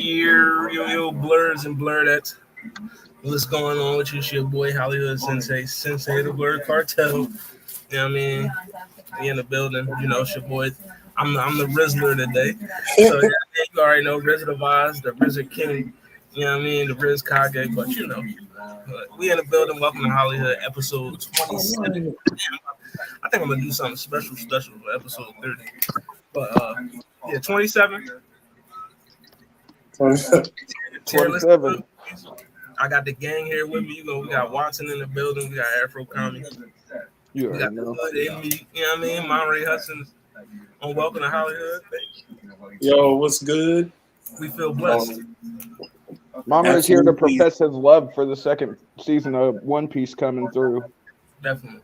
Yo, blurs and blurdettes. What's going on with you? It's your boy HollyHood Sensei the Word Cartel. You know what I mean? We in the building. You know, it's your boy. I'm the Rizzler today. So yeah, you already know Rizz the Vaz, the Rizzer King. You know what I mean? The Rizz Kage. But you know, we in the building. Welcome to HollyHood, episode 27. I think I'm gonna do something special for episode 30. But yeah, 27. 27. I got the gang here with me. You know, we got Watson in the building. We got Afro Commie. You We got the hood in me. You know what I mean? Monterey Hudson's on Welcome to HollyHood. Yo, what's good? We feel blessed. Monterey's here to profess his love for the second season of One Piece coming through. Definitely.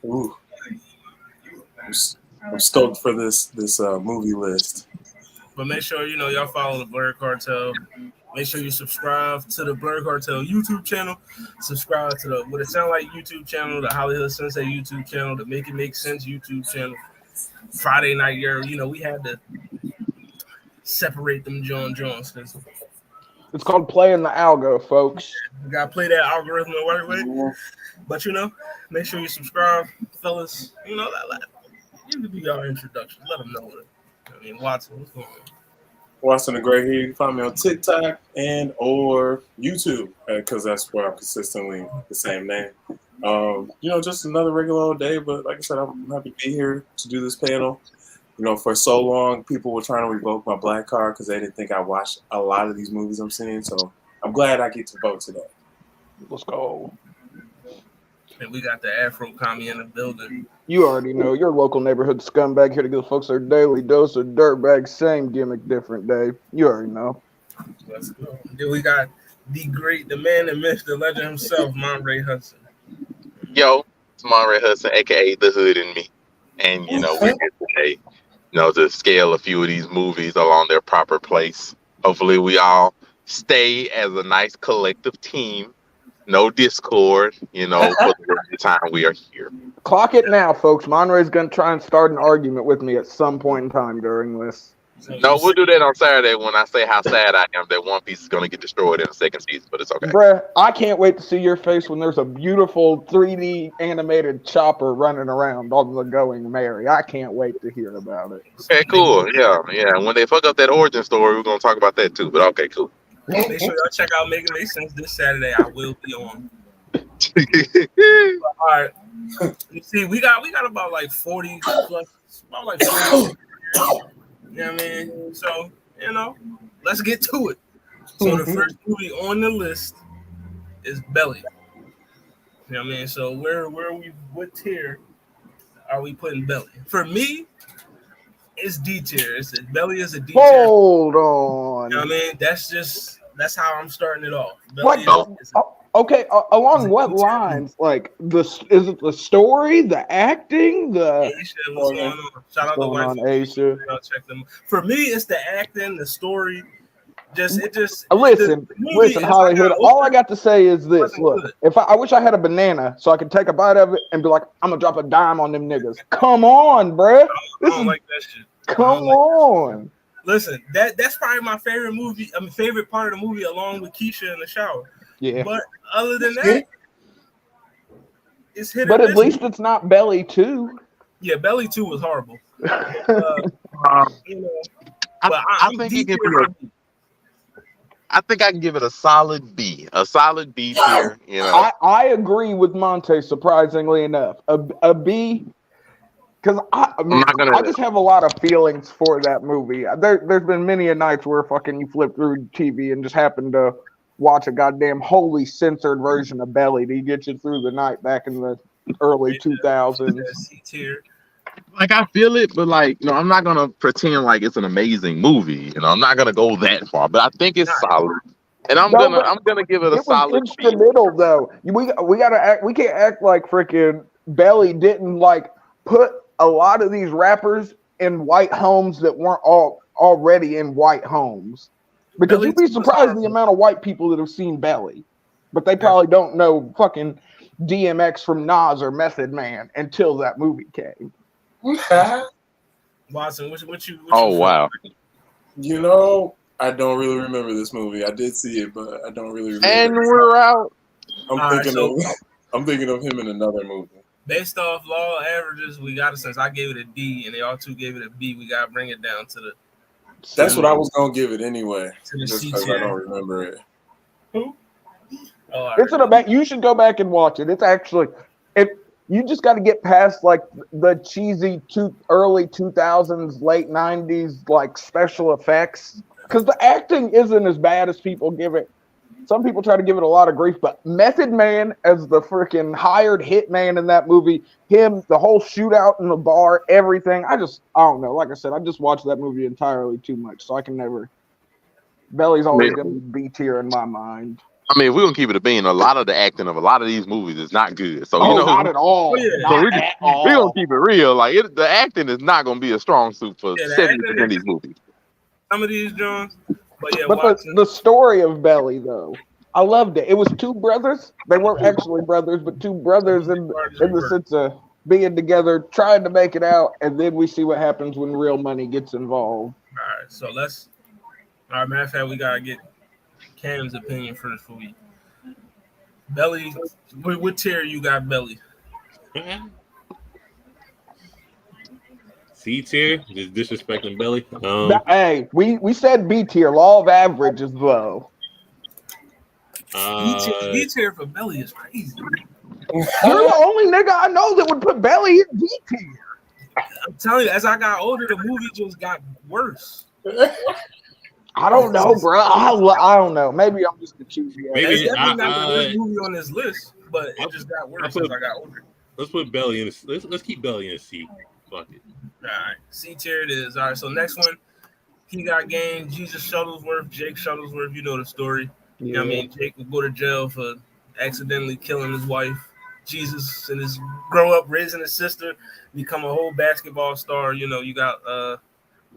Ooh. I'm stoked for this movie list. But make sure, you know, y'all follow the Blur Cartel. Make sure you subscribe to the Blur Cartel YouTube channel. Subscribe to the What It Sound Like YouTube channel, the HollyHood Sensei YouTube channel, the Make It Make Sense YouTube channel. Friday night, you know, we had to separate them Jones. It's called playing the algo, folks. We got to play that algorithm the right way. But, you know, make sure you subscribe, fellas. You know, you can do your introductions. Let them know it. I mean, Watson, what's going on? Watson the Gray here. You can find me on TikTok and or YouTube because that's where I'm consistently the same name. You know, just another regular old day, but like I said, I'm happy to be here to do this panel. You know, for so long, people were trying to revoke my black card because they didn't think I watched a lot of these movies I'm seeing. So I'm glad I get to vote today. Let's go. And we got the Afro Commie in the building. You already know, your local neighborhood scumbag here to give folks their daily dose of dirtbag, same gimmick, different day. You already know. Let's go. Then we got the man, the myth, the legend himself, Monterey Hudson. Yo, it's Monterey Hudson, aka the Hood in Me. And, you know, we're here today, you know, to scale a few of these movies along their proper place. Hopefully we all stay as a nice collective team. No discord, you know, for the time we are here. Clock it now, folks. Monterey's going to try and start an argument with me at some point in time during this. No, we'll do that on Saturday when I say how sad I am that One Piece is going to get destroyed in the second season, but it's okay. Bruh, I can't wait to see your face when there's a beautiful 3D animated chopper running around on the Going Merry. I can't wait to hear about it. Okay, cool. Yeah. When they fuck up that origin story, we're going to talk about that too, but okay, cool. Make sure y'all check out Make It Make Sense this Saturday. I will be on. All right. You see, we got about like 40 plus, about like 40. You know what I mean? So, you know, let's get to it. So the first movie on the list is Belly. You know what I mean? So what tier are we putting Belly? For me, it's D tier. Belly is a D tier. Hold on. You know what I mean? That's how I'm starting it off. Okay, along what lines? Like, is it the story, the acting, the? Aisha, what's going on? Shout out to wife. Aisha. Check them. For me, it's the acting, the story. Listen, HollyHood. All I got to say is this: look, I wish I had a banana so I could take a bite of it and be like, I'm gonna drop a dime on them niggas. Come on, bruh. I don't like that shit. Come on. Listen, that's probably my favorite movie. Favorite part of the movie, along with Keisha in the shower. Yeah. But other than that, it's hit. But at least it's not Belly 2. Yeah, Belly 2 was horrible. You know, I think I can give it a solid B. A solid B tier. You know, I agree with Monte. Surprisingly enough, a B. Because I just have a lot of feelings for that movie. There's been many a nights where fucking you flip through TV and just happen to watch a goddamn wholly censored version of Belly to get you through the night back in the early 2000s. Like, I feel it, but like, you know, I'm not gonna pretend like it's an amazing movie. You know, I'm not gonna go that far, but I think it's solid. And I'm gonna give it a solid B. It's the middle though. We gotta act. We can't act like freaking Belly didn't like put a lot of these rappers in white homes that weren't already in white homes. Because you'd be surprised the amount of white people that have seen Belly. But they probably don't know fucking DMX from Nas or Method Man until that movie came. Watson, what you wow. You know, I don't really remember this movie. I did see it, but I don't really remember. And we're out. I'm thinking of him in another movie. Based off law averages, we got it. Since I gave it a D and they all two gave it a B, we got to bring it down to the. That's what I was gonna give it anyway, just because I don't remember it. Who? Oh, It's in a back. You should go back and watch it. It's actually, you just got to get past like the cheesy early 2000s, late 90s like special effects, because the acting isn't as bad as people give it. Some people try to give it a lot of grief, but Method Man as the freaking hired hitman in that movie, the whole shootout in the bar, everything. I don't know. Like I said, I just watched that movie entirely too much, so I can never. Belly's always going to be B tier in my mind. I mean, if we're gonna keep it a bean, a lot of the acting of a lot of these movies is not good. So not at all. We're gonna keep it real. Like the acting is not gonna be a strong suit for 70% of these movies. Some of these, John. But the story of Belly, though, I loved it. It was two brothers. They weren't actually brothers, but two brothers in the sense of being together, trying to make it out, and then we see what happens when real money gets involved. All right, so let's. All right, matter of fact, we gotta get Cam's opinion first for we. Belly, what tier you got, Belly? C tier, just disrespecting Belly. Hey, we said B tier. Law of averages, though. B tier for Belly is crazy. You're the only nigga I know that would put Belly in B tier. I'm telling you, as I got older, the movie just got worse. I don't know, bro. I don't know. Maybe I'm just the choosy. Maybe it's definitely not the worst movie on this list, but it just got worse as I got older. Let's put Belly in. Let's keep Belly in C. Fuck it. All right, C tier it is. All right, so next one, he got game. Jesus Shuttlesworth, Jake Shuttlesworth. You know the story. Yeah. You know what I mean, Jake would go to jail for accidentally killing his wife. Jesus and his grow up raising his sister, become a whole basketball star. You know, you got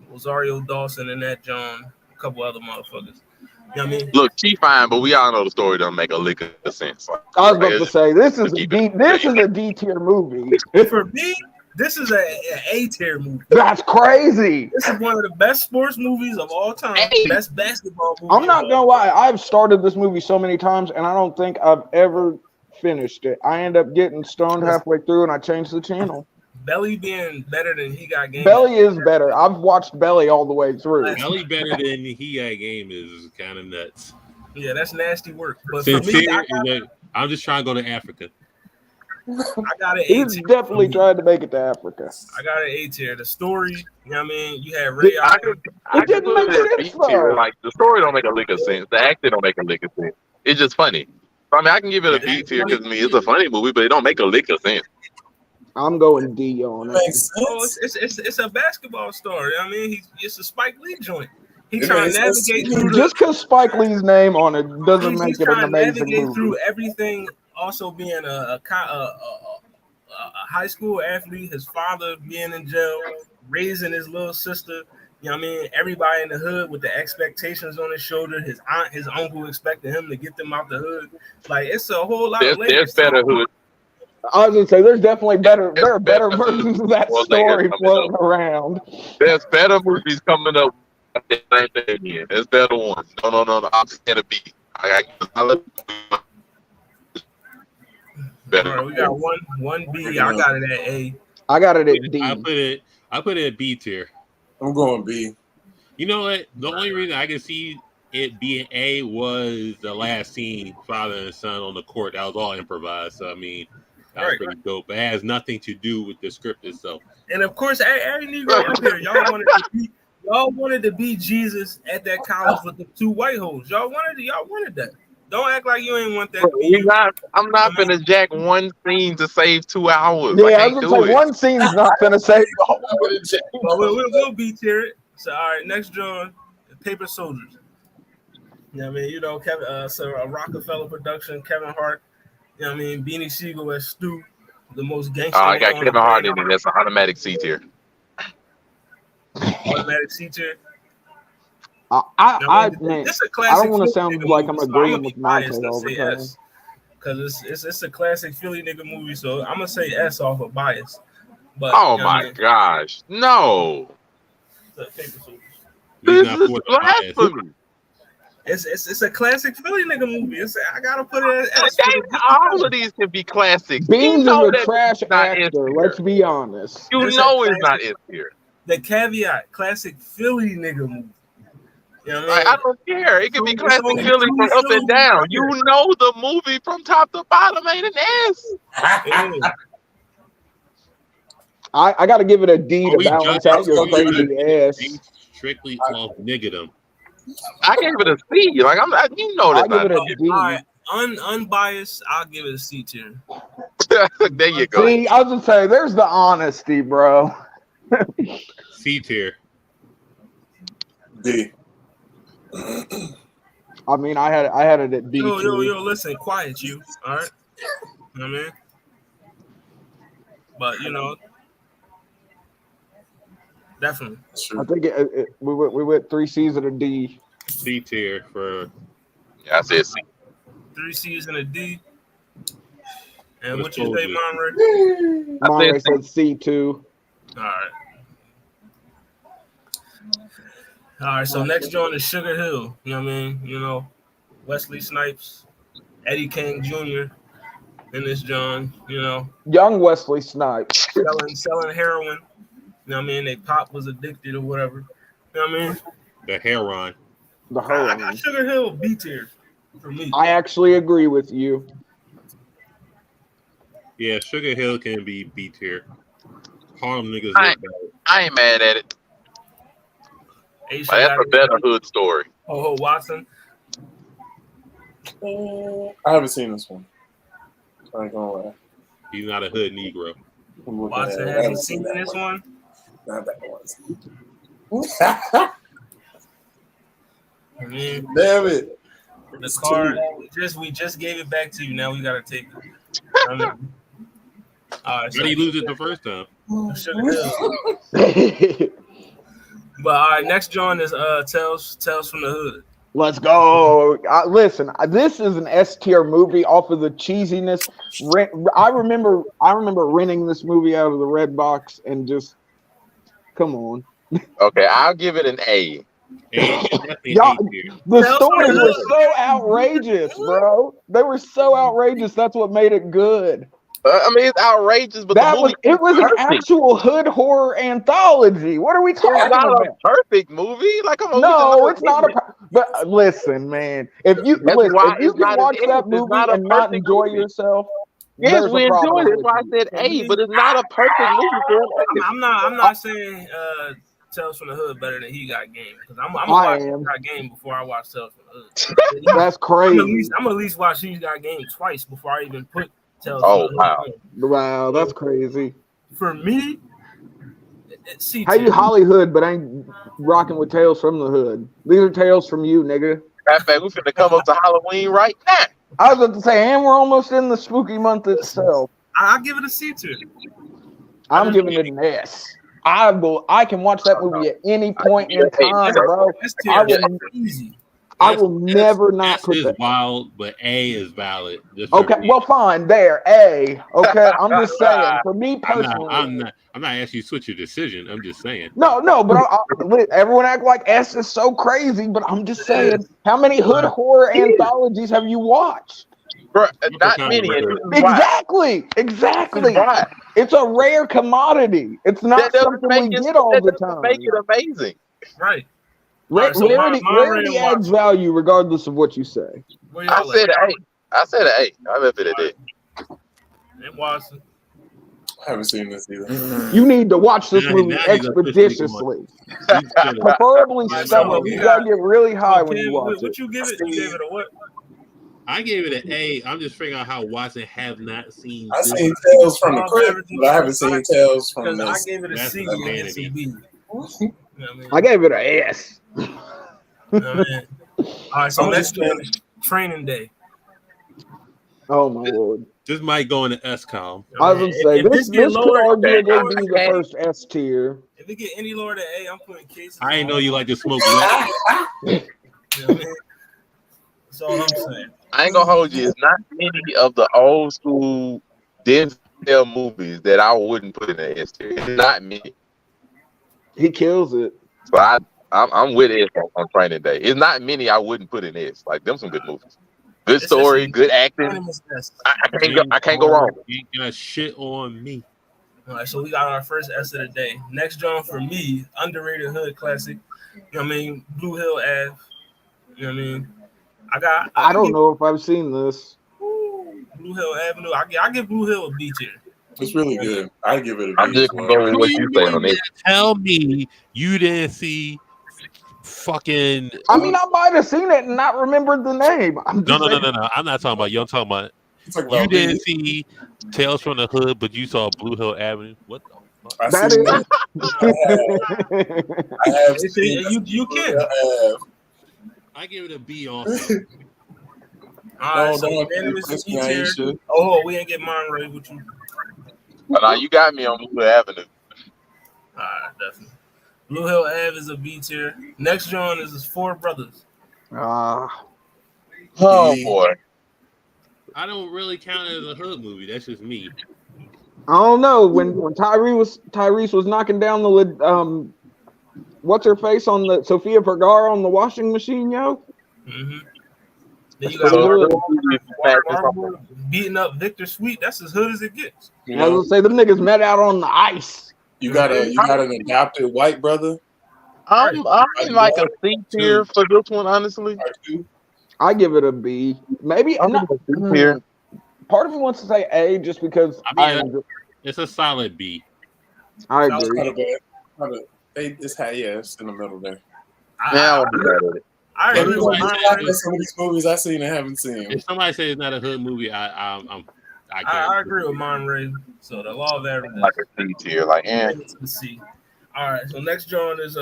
Rosario Dawson and that John. Couple other motherfuckers. You know what I mean? Look, she fine, but we all know the story doesn't make a lick of sense. I was about to say this is a D tier movie. For me, this is a A tier movie. That's crazy. This is one of the best sports movies of all time. Best basketball movie. I'm not gonna lie. I've started this movie so many times, and I don't think I've ever finished it. I end up getting stoned halfway through, and I change the channel. Belly being better than he got game. Belly is better. I've watched Belly all the way through. Belly better than he got game is kind of nuts. Yeah, that's nasty work. But Sincere, for me, I'm just trying to go to Africa. I got an A tier. He's definitely trying to make it to Africa. I got an A tier. The story, you know what I mean? You had Ray. It didn't make sense. Like the story don't make a lick of sense. The acting don't make a lick of sense. It's just funny. I mean, I can give it a B tier because it's a funny movie, but it don't make a lick of sense. I'm going D on it. It's a basketball story. I mean, it's a Spike Lee joint. He's trying to navigate through just because Spike Lee's name on it doesn't make it an amazing movie. Through everything, also being a high school athlete, his father being in jail, raising his little sister. You know what I mean? Everybody in the hood with the expectations on his shoulder. His aunt, his uncle expecting him to get them out the hood. Like it's a whole lot of layers. There's better hood. I was gonna say there's definitely better. There are better versions of that story floating around. There's better movies coming up. There's better ones. No. I'm saying a B. Better. Right, we got one B. I got it at A. I got it at D. I put it at B tier. I'm going B. You know what? The only reason I can see it being A was the last scene, father and son on the court. That was all improvised. So I mean, that was pretty dope. But it has nothing to do with the script itself. And of course, every Negro up here, y'all wanted to be Jesus at that college with the two white hoes. Y'all wanted that. Don't act like you ain't want that. I'm not gonna jack one scene to save 2 hours. Yeah, I was gonna say one scene's not gonna save the whole movie. We'll be tier it. So all right, next John, Paper Soldiers. You know what I mean? You know, Kevin, so a Rockefeller production, Kevin Hart. You know what I mean? Beanie Siegel as Stu, the most gangster. I got Kevin Hart in it. That's an automatic C tier. Automatic C tier. I don't want to sound like I'm agreeing with Monte all the time. Because it's a classic Philly nigga movie, so I'm gonna say S off of bias. But oh my gosh, no. He's This not is for the bias. blasphemy. It's a classic Philly nigga movie. I gotta put it as All of these can be classics. Beans you know is a that trash it's not actor. S Let's tier. be honest. You It's a know it's not classic. S tier. The caveat, classic Philly nigga movie. You know what I Like, mean? I don't care. It can be It's classic only Philly two from up and Philly down. movies You know the movie from top to bottom ain't an S. Yeah. I got to give it a D Are to we balance judging out your crazy ass. based strictly off niggadom? I gave it a C. Like I'm not. You know I that's give it not. a D. All right, unbiased, I'll give it a C tier. There you go. See, I was gonna say, there's the honesty, bro. C tier. D. I mean, I had it at D Yo, too. listen, quiet you. All right. You know what I mean? But definitely. I think we went 3 C's at a D. C tier for Yeah, I said C. 3 C's and a D. And What's what you say, Folgers? Monray? Monray said C too. All right. All right, so next joint is Sugar Hill. You know what I mean? Wesley Snipes, Eddie King Jr. in this John, Young Wesley Snipes. selling heroin. You know what I mean? They pop was addicted or whatever. You know what I mean? the heron. The I heroin. got Sugar Hill B tier for me. I actually agree with you. Yeah, Sugar Hill can be B tier. Harlem niggas I look bad. I ain't mad at it. Aisha But that's got a it. better hood story. Oh, Watson. I haven't seen this one. I ain't gonna lie. He's not a hood Negro. I'm looking Watson at it. I hasn't haven't seen that this one. Not that one. I mean, Damn it. the card. We just gave it back to you. Now we gotta take it. I mean, all right, How do you lose it the first time? Sugar Hill. But all right, next John is Tales from the Hood. Let's go. Listen, this is an S tier movie off of the cheesiness. I remember renting this movie out of the Red Box and just come on. Okay, I'll give it an A. Y'all, the stories were so outrageous, bro. They were so outrageous. That's what made it good. I mean, it's outrageous, but it was an actual hood horror anthology. What are we talking it's not about? a perfect movie. Like, come on. No, it's not a. But listen, man, if you can watch that movie and not enjoy yourself, yes, we enjoyed it. That's why I said A, but it's not a perfect movie. I'm not saying Tales from the Hood better than He Got Game, because I'm gonna watch He Got Game before I watch Tales from the Hood. That's crazy. I'm at least watch He Got Game twice before I even put Tales Oh, from the wow. Hood. Wow, that's crazy. For me, C How you HollyHood, but ain't rocking with Tales from the Hood? These are Tales from you, nigga. Matter of fact, we finna come up to Halloween right now. I was about to say, and we're almost in the spooky month itself. I'll give it a C tier. I'm giving it an S. I can watch that movie at any point in time, bro. I will never not put that. Wild, but A is valid. Okay, well, fine. There, A. Okay, I'm just saying. For me personally, I'm not asking you to switch your decision. I'm just saying. No, but everyone act like S is so crazy. But I'm just saying, how many hood horror anthologies have you watched? Bro, not many. Exactly. It's a rare commodity. It's not something we get all the time. Make it amazing, right? Rarity adds value regardless of what you say. I said an A. I left it at A. And Watson. I haven't seen this either. You need to watch this movie expeditiously. Preferably summer. You gotta get really high when you watch it. What you give it? You gave it a what? I gave it an A. I'm just figuring out how Watson have not seen. I've seen Tales from the Crypt, but I haven't seen Tales from this. I gave it a C. And a B. I gave it an S. All right, so next one is Training Day. Oh my lord! This might go in the S column. I was gonna say this could arguably be the first S tier. If it get any lower than A, I'm putting cases. I ain't know you like to smoke. That's all I'm saying. I ain't gonna hold you. It's not many of the old school Denzel movies that I wouldn't put in the S tier. It's not many. He kills it. So I'm with S on Training Day. It's not many I wouldn't put in S. Like them some good movies. Good It's story, just- good acting. Unanimous S. I can't go wrong. You ain't gonna shit on me. All right, so we got our first S of the day. Next drawing for me, underrated hood classic. You know what I mean? Blue Hill Ave. You know what I mean? I don't know if I've seen this. Blue Hill Avenue. I give Blue Hill a B tier. It's really good. I'd give it a I'm B just as well. going with what you say on it. Tell me you didn't see fucking. I mean, I might have seen it and not remembered the name. I'm No. just saying- I'm not talking about you. I'm talking about You talk you about didn't me. see Tales from the Hood, but you saw Blue Hill Avenue. What the fuck? I That seen is- that. I have seen You can. I give it a B also. All right, so don't unanimous do B tier. Aisha. Oh, we ain't get Monterey with you. But now you got me on Blue Avenue. All right, definitely. Blue Hill Ave is a B tier. Next drawing is his Four Brothers. Ah, Oh B. boy. I don't really count it as a hood movie. That's just me. I don't know when Tyrese was knocking down the what's her face on the Sofia Vergara on the washing machine, yo. Mm-hmm. Then you That's got pretty Marvel beating up Victor Sweet. That's as hood as it gets. You I was know, gonna say them niggas met out on the ice. you got an adopted white brother. I'm in like a C tier for this one, honestly. I give it a B. Maybe I'm not. in a C tier. Part of me wants to say A just because I mean, it's a solid B. I It's agree. kind of bad. It's in the middle there. Yeah, I won't be mad at it. I agree with Everybody Monterey. says- Some of these movies I've seen and haven't seen. If somebody says it's not a hood movie, I can't. I agree with Monterey. So the law of averages. Like a C tier, like Bring it to the C. All right. So next drawing is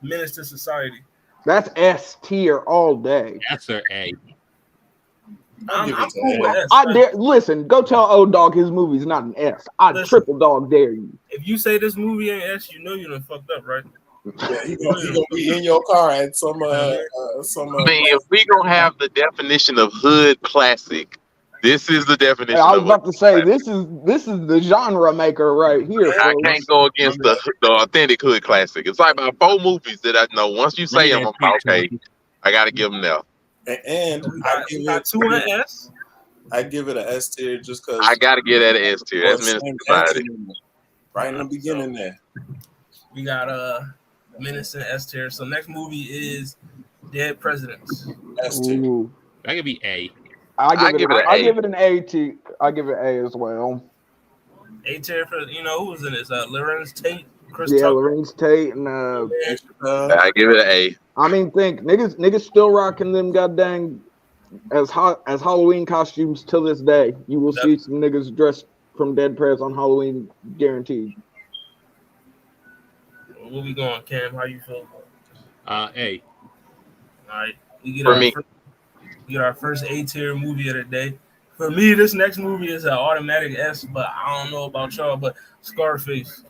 Menace to Society. That's S tier all day. That's her A. I'll give I'm it to cool with A. S. I dare listen. Go tell old dog his movie's not an S. I Listen. triple dog dare you. If you say this movie ain't S, you know you done fucked up, right? Yeah, he gonna be in your car at some. I mean, if we gonna have the definition of hood classic, this is the definition. I was of about to say classic. this is the genre maker right here. I folks. can't go against the authentic hood classic. It's like about 4 movies that I know. Once you say them, I'm like, okay, I gotta give them now. and I You got 2 on S. I give it an S tier just because I gotta get that S tier. That's Menace to Society. right in the beginning there. We got Menace and S tier. So next movie is Dead Presidents. S tier. Ooh. That could be A. I give it an A. A. I give it A as well. A tier for who was in this? Lorenz Tate, Chris Yeah, Tucker. Lorenz Tate and I give it an A. I mean, think niggas still rocking them goddamn as Halloween costumes till this day. You will see some niggas dressed from Dead Prez on Halloween, guaranteed. Where we going, Cam? How you feel? A. All right, we get For our me. we get our first A tier movie of the day. For me, this next movie is an automatic S, but I don't know about y'all, but Scarface.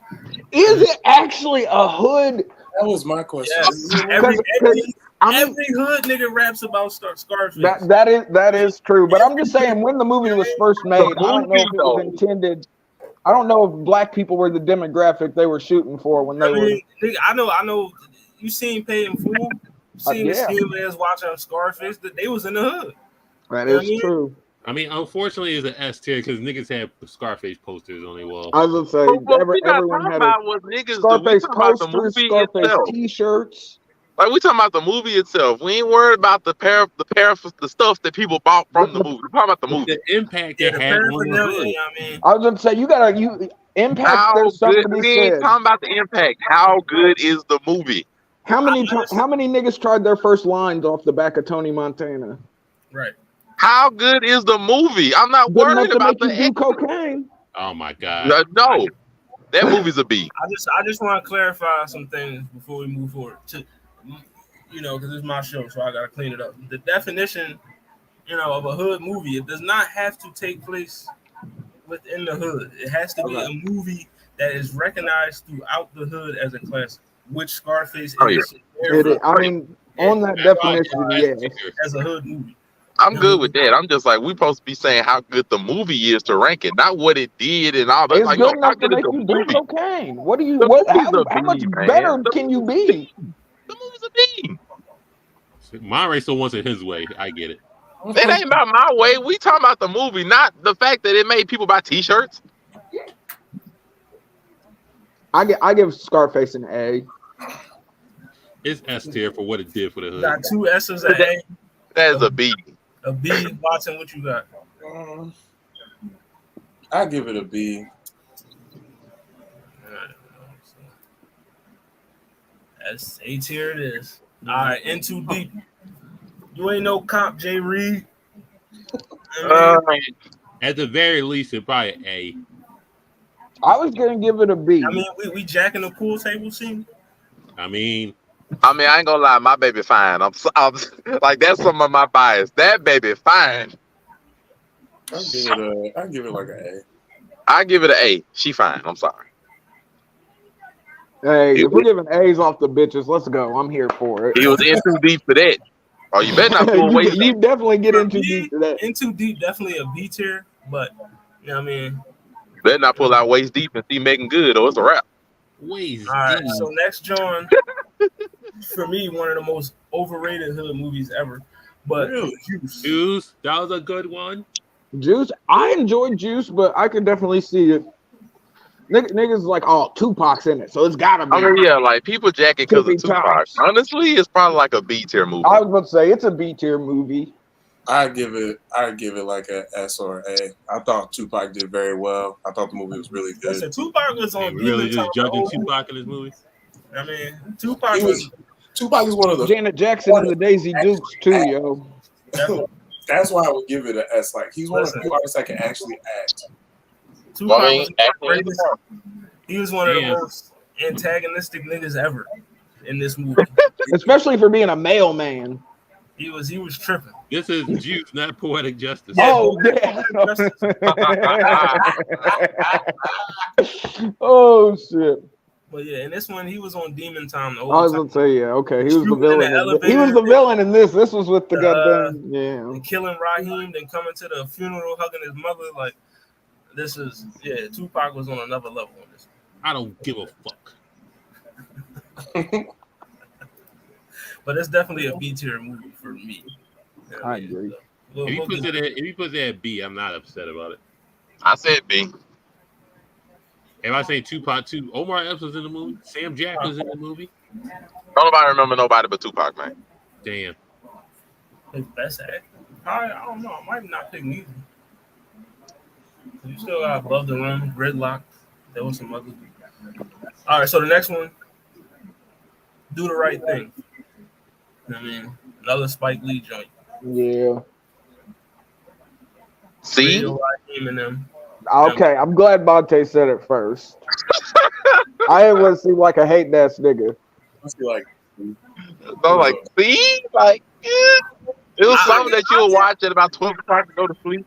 Is it actually a hood? That was my question. Yes. Because- Every hood nigga raps about Scarface. That is true, but I'm just saying when the movie was first made, I don't know if it was intended. I don't know if black people were the demographic they were shooting for when they I were. mean, nigga, I know. You seen Paid in Full? You seen the Yeah. steelers watching Scarface? That they was in the hood. That You know is what I mean? true. I mean, unfortunately, it's an S tier because niggas had Scarface posters on their wall. I was gonna say What we not everyone talking had about a was niggas. Scarface We talking about the posters, movie Scarface itself. T-shirts. Like we talking about the movie itself. We ain't worried about the stuff that people bought from the movie. We talking about the movie. The impact Yeah, it the had on the paraphernalia. hood. You know what I mean? I was gonna say you impact. How There's something good? to be We ain't said. talking about the impact. How good is the movie? How many niggas tried their first lines off the back of Tony Montana? Right. How good is the movie? I'm not Good enough worried to about make you do the cocaine. Oh my god! no. That movie's a B. I just want to clarify some things before we move forward. Because it's my show, so I gotta clean it up. The definition, of a hood movie, it does not have to take place within the hood. It has to be a movie that is recognized throughout the hood as a classic, which Scarface is. I mean, on that definition, yes. As a hood movie. I'm good with that. I'm just like, we supposed to be saying how good the movie is to rank it, not what it did and all that. It's Like, good no, how enough to good is make the you do movie? cocaine. What do you? The What? movie's a How much B, man. better The can you be? The Monterey still wants it his way. I get it. It ain't about my way. We talking about the movie, not the fact that it made people buy T-shirts. I give Scarface an A. It's S tier for what it did for the hood. Got two S's and A. That is a B. A B. Watson, what you got? I give it a B. That's A tier. It is. All right, In Too Deep. You ain't no cop, Jay Reed. At the very least, it probably A. I was gonna give it a B. I mean, we jacking the pool table scene. I mean, I ain't gonna lie, my baby fine. I'm like that's some of my bias. That baby fine. I give it like an A. I give it an A. She fine. I'm sorry. Hey, if we're giving A's off the bitches, let's go. I'm here for it. He was in too deep for that. Oh, you better not pull away. You definitely get into deep for that. In Too Deep, definitely a B tier, but you know what I mean. Better not pull out waist deep and see Megan Good, or it's a wrap. waist All right, deep. so next, John, for me, one of the most overrated hood movies ever. But Really? Juice, that was a good one. Juice, I enjoyed Juice, but I can definitely see it. Niggas like, oh, Tupac's in it, so it's gotta be. I mean, yeah, like people jack it because of Tippy Tupac. tops. Honestly, it's probably like a B tier movie. I was about to say it's a B tier movie. I give it like a S or A. I thought Tupac did very well. I thought the movie was really good. listen, Tupac was on. We really Demon just Time judging Road. Tupac in this movie. I mean, Tupac Tupac is one of the. Janet Jackson and the Daisy Dukes too, yo. That's why I would give it an S. Like he's one of the few artists that can actually act. Tupac I mean, was actually, greatest. He was one of the Damn. most antagonistic niggas ever in this movie. Especially for being a mailman. He was tripping. This is Juice, not poetic justice. Yeah. Oh yeah. Justice. Oh shit. But yeah, in this one, he was on Demon Time. The I was whole gonna say yeah. Okay, he was the Shooting in villain. the He elevator. was the villain in this. This was with the goddamn time. Killing Raheem, then coming to the funeral, hugging his mother. Like this is Tupac was on another level on this. I don't give a fuck. But it's definitely a B tier movie for me. You know what I mean? agree. So, If you put it at B, I'm not upset about it. I said B. If I say Tupac too, Omar Epps was in the movie. Sam Jack was in the movie. Don't nobody remember nobody but Tupac, man. Damn. His best act. I don't know. I might not pick neither. You still got Above the Rim, Gridlock. There was some other. All right, so the next one, Do the Right Thing. I mean, another Spike Lee joint. Yeah. See? Radio Raheem and them. Okay, I'm glad Bonte said it first. I didn't want to seem like a hating ass nigga. Must be like. So like, see? Like, yeah. It was something that you'll watch at about 12 o'clock to go to sleep.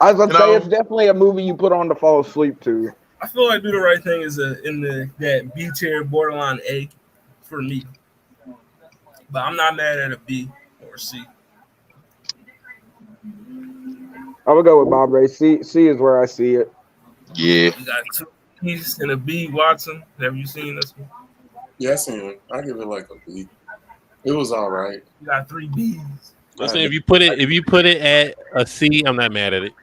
I was gonna You say know? it's definitely a movie you put on to fall asleep to. I feel like Do the Right Thing is that B tier, borderline A for me. But I'm not mad at a B or a C. I would go with Bob Ray. C is where I see it. Yeah. You got two B's and a B. Watson, have you seen this one? Yeah, I seen it. I give it like a B. It was all right. You got three B's. Listen, if you put it at a C, I'm not mad at it.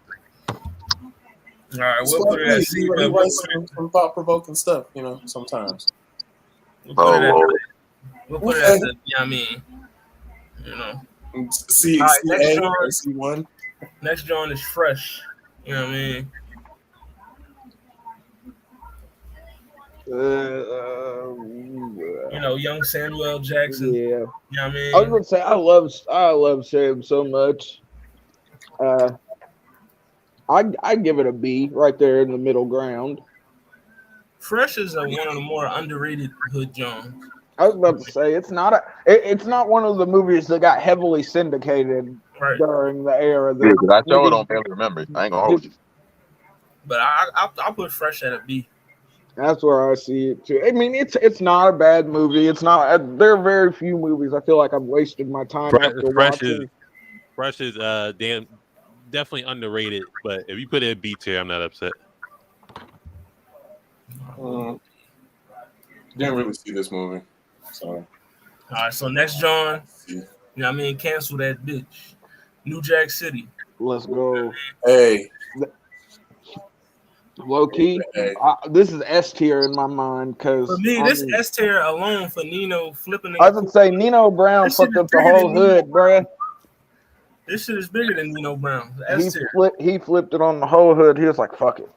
All right, we'll put it at C. He But we'll writes put some thought-provoking stuff, you know, sometimes. it Oh, at Lord. we'll put it at the, you know what I mean? You know. C, All right, next C-A one. or C1. Next joint is Fresh. You know what I mean? You know, young Samuel L. Jackson. Yeah. You know what I mean? I was gonna say I love Sam so much. I give it a B right there in the middle ground. Fresh is one of the more underrated hood Jones. I was about to say it's not one of the movies that got heavily syndicated Right. during the era. Yeah, 'cause I sure niggas- don't barely remember it. I ain't gonna hold you. But I'll put Fresh at a B. That's where I see it too. I mean, it's not a bad movie. It's not. There are very few movies I feel like I've wasted my time after watching. Fresh is definitely underrated. But if you put it at B tier, I'm not upset. Didn't really see this movie. So All right, so next John, You know what I mean? Cancel that bitch. New Jack City. Let's go. Hey, Low key, hey. this is S tier in my mind because For me, this S tier alone for Nino flipping. I was gonna say Nino Brown fucked up the whole hood, bruh. This shit is bigger than Nino Brown. He flipped it on the whole hood. He was like, "Fuck it."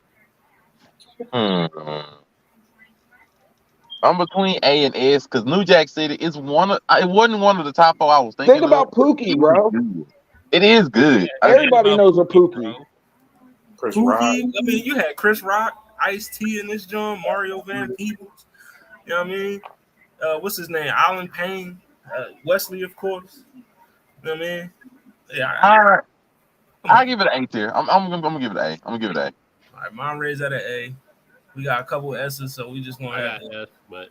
I'm between A and S because New Jack City is it wasn't one of the top 4 I was thinking. Think about Pookie, bro. It is good. Everybody knows a Pookie. Chris Pookie. Rock. I mean, you had Chris Rock, Ice-T in this joint, Mario Van Peebles. You know what I mean? What's his name? Alan Payne, Wesley, of course. You know what I mean? Yeah. I'll give it an A tier. I'm gonna give it an A. I'm gonna give it an A. All right, mine raised at an A. We got a couple S's, so we just gonna have S, but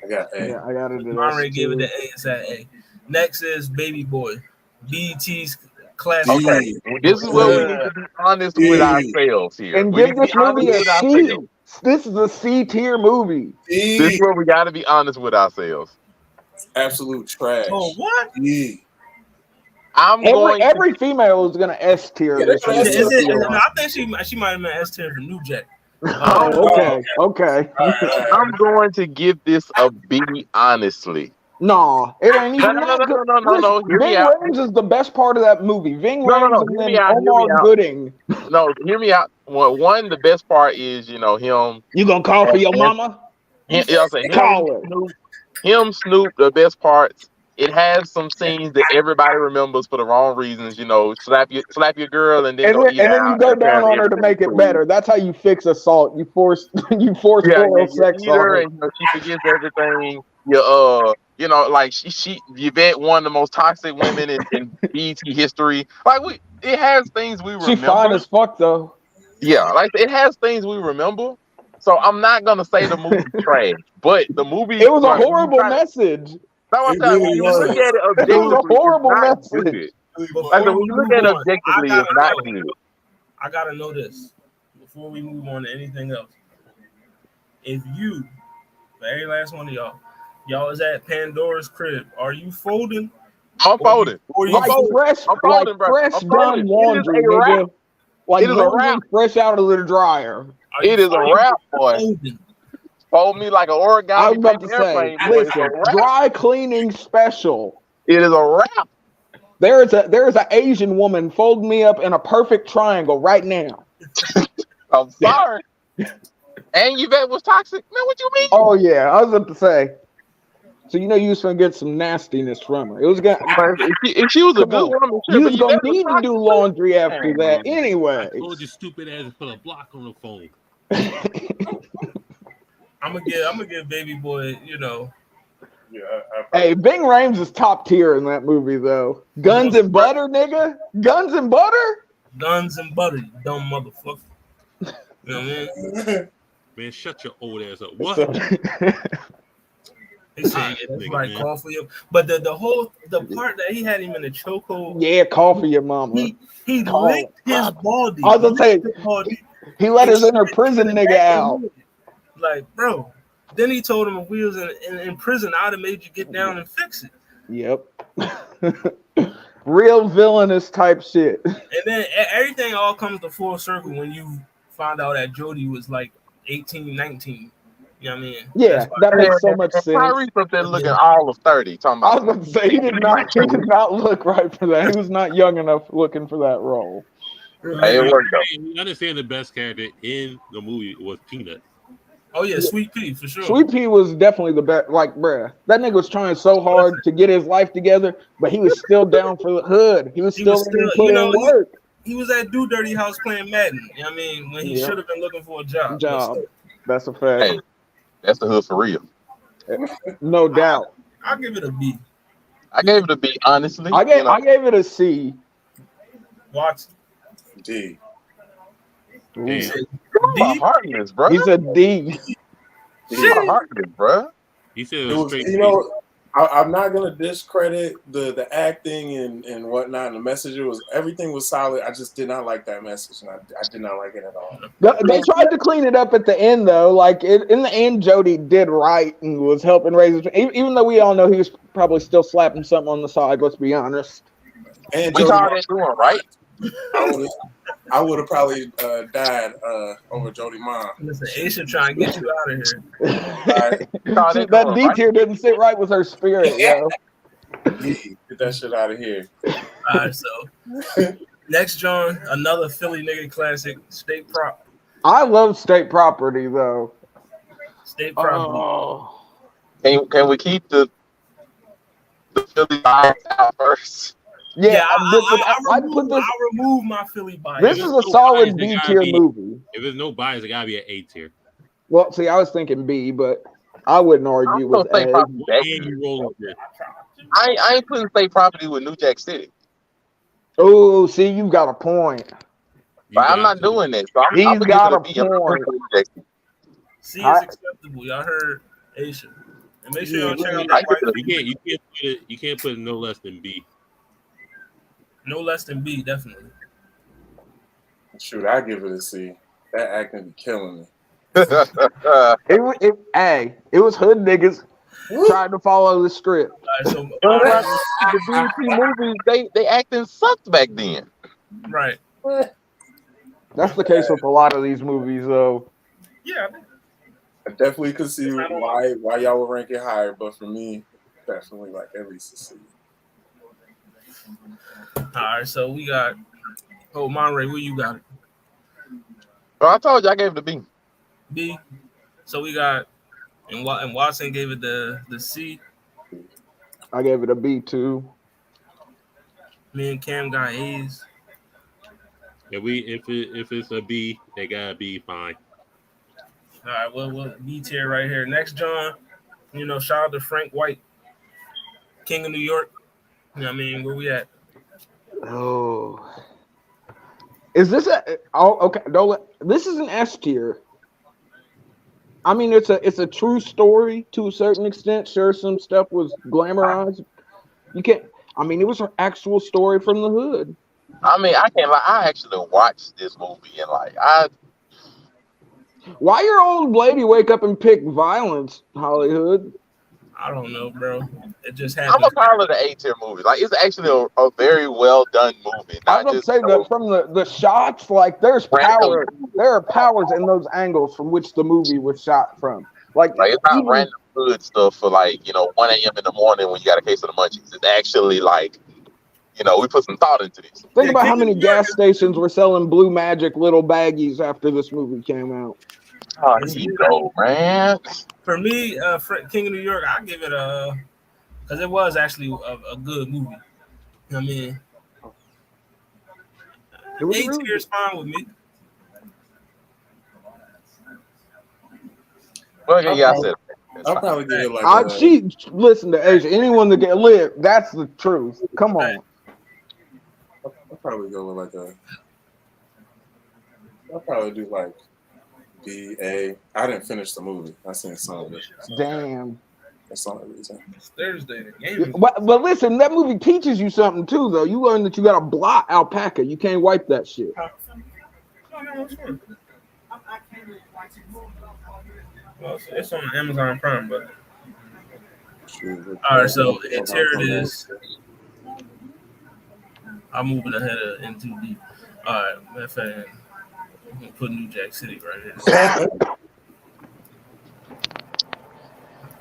I got A. Yeah, I got it. Monterey gave it the A. It's at A. Next is Baby Boy. BET's classic. Okay, this is where we need to be honest with ourselves here. And give this movie a C. This is a C tier movie. This is where we got to be honest with ourselves. Absolute trash. Oh, what? Yeah. Every female is gonna S tier. Yeah, this. I think she might have been S tier for New Jack. Okay. I'm going to give this a B, honestly. No, it ain't even that good. No. Ving Rhames is the best part of that movie. Ving Rhames and then Omar Gooding. No, hear me out. Well, one, the best part is, him. You gonna call for your mama? Him, Snoop, the best parts. It has some scenes that everybody remembers for the wrong reasons. Slap your girl and then you go down on her to make it better. That's how you fix assault. You force oral sex on her. And, she forgets everything. Yvette, one of the most toxic women in BET history. It has things we remember. She fine as fuck though. Yeah, it has things we remember. So I'm not gonna say the movie trash, but the movie it was a horrible message. When you look at it objectively, it was a horrible message. When you look at it objectively, it's not good. I gotta know this before we move on to anything else. If you, for every last one of y'all is at Pandora's crib, are you folding? I'm folding. Fresh done laundry, nigga. Like it is a wrap. Fresh out of the dryer. It is a wrap, boy. Fold me like an origami. I was about to say, listen, dry cleaning special. It is a wrap. There's an Asian woman folding me up in a perfect triangle right now. I'm sorry. And Yvette was toxic. Man, what you mean? Oh yeah, I was about to say. So you was gonna get some nastiness from her. It was gonna. If she was a good woman, you was gonna need to do laundry after that anyway. I told you stupid ass to put a block on the phone. I'm gonna give Baby Boy, Yeah. Hey, Ving Rhames is top tier in that movie though. Guns and butter, nigga. Guns and butter. Guns and butter, you dumb motherfucker. You know what I mean? Man, shut your old ass up. What? He said, call for you. But the part that he had him in the chokehold. Yeah, call for your mama. He licked his body. I was gonna say, he let his inner prison nigga out. Like, bro. Then he told him if we was in prison, I'd have made you get down and fix it. Yep. Real villainous type shit. And then everything all comes to full circle when you find out that Jody was like 18, 19. You know what I mean? Yeah, that makes so much sense. Tyrese up there looking all of 30. I was about to say he did not look right for that. He was not young enough looking for that role. Hey, it worked out. You understand the best character in the movie was Peanut. Oh yeah, Sweet Pea for sure. Sweet Pea was definitely the best. Like, bruh, that nigga was trying so hard to get his life together, but he was still down for the hood. He was still putting in work. He was at Do Dirty House playing Madden. You know what I mean? When he should have been looking for a job. That's a fact. Hey, that's the hood for real. No doubt. I'll give it a B. I gave it a B, honestly. I gave it a C. Watson. D. D? Heartless, bro. He's a D. Heartless, bro. He said It was, straight. I'm not gonna discredit the acting and whatnot. And the message everything was solid. I just did not like that message, and I did not like it at all. They tried to clean it up at the end, though. Like in the end, Jody did right and was helping raise his. Even though we all know he was probably still slapping something on the side. Let's be honest. And We Jody, called it doing right. I would have probably died over Jody mom. Listen, Aisha trying to get you out of here. That D tier didn't sit right with her spirit, yo. Get that shit out of here. All right, so next, John, another Philly nigga classic, State Prop. I love State Property, though. State Property. Oh. Can we keep the Philly bias out first? Yeah, I remove my Philly bias. This is a solid B tier movie. If there's no bias, it gotta be an A tier. Well, see, I was thinking B, but I wouldn't argue with A. I ain't putting State Property with New Jack City. Oh, see, you got a point. But I'm not doing that. So He's got a point. C is acceptable. Y'all heard Aisha. And make sure y'all check out that. You can't put it no less than B. No less than B, definitely. Shoot, I give it a C. That acting be killing me. It was hood niggas trying to follow the script. Right, so, the BET movies, they acting sucked back then. Right. That's the case with a lot of these movies, though. Yeah. I definitely could see why y'all would rank it higher, but for me, definitely like at least a C. All right, so we got. Oh, Monterey, where you got it? Well, I told you I gave it a B. B. So we got, and Watson gave it the C. I gave it a B too. Me and Cam got A's. If it's a B, they gotta be fine. All right, well, B tier right here. Next, John. Shout out to Frank White, King of New York. You know what I mean? Where we at? Oh. Is this okay? This is an S tier. I mean, it's a true story to a certain extent. Sure, some stuff was glamorized. You can't. I mean, it was an actual story from the hood. I mean, I can't lie. I actually watched this movie and Why your old lady wake up and pick violence, HollyHood? I don't know, bro. It just happened. I'm a part of the A tier movie. Like, it's actually a very well done movie. I was gonna say that from the shots, like there's power. There are powers in those angles from which the movie was shot from. Like it's not random hood stuff for 1 a.m. in the morning when you got a case of the munchies. It's actually we put some thought into this. Think about how many gas stations were selling Blue Magic little baggies after this movie came out. Oh, here you go, man. For me, King of New York, I give it because it was actually a good movie. You know what I mean? A tier is fine with me. Well, yeah, I said I'll probably give it like listen to Asia. Anyone that get lit, that's the truth. Come on. I'll probably go with I'll probably do like B, A. I didn't finish the movie. I seen some of it. Damn. That's the only reason. It's Thursday. The game. But listen, that movie teaches you something too, though. You learn that you got to blot alpaca. You can't wipe that shit. Well, it's on Amazon Prime, but all right. So here it is. I'm moving ahead of in too deep. All right, matter of fact, I'm gonna put New Jack City right here.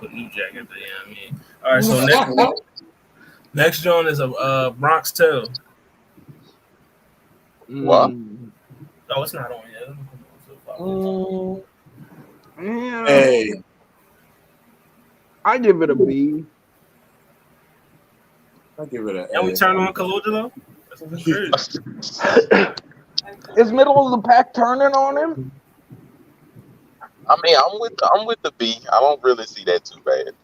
Put New Jack at the end. I mean, all right. So next John is a Bronx Tale. What? No, it's not on yet. Yeah. Hey, I give it a B. I give it an A. And we turn on Kalojalo? That's crazy. Is middle of the pack turning on him? I mean, I'm with the B. I don't really see that too bad.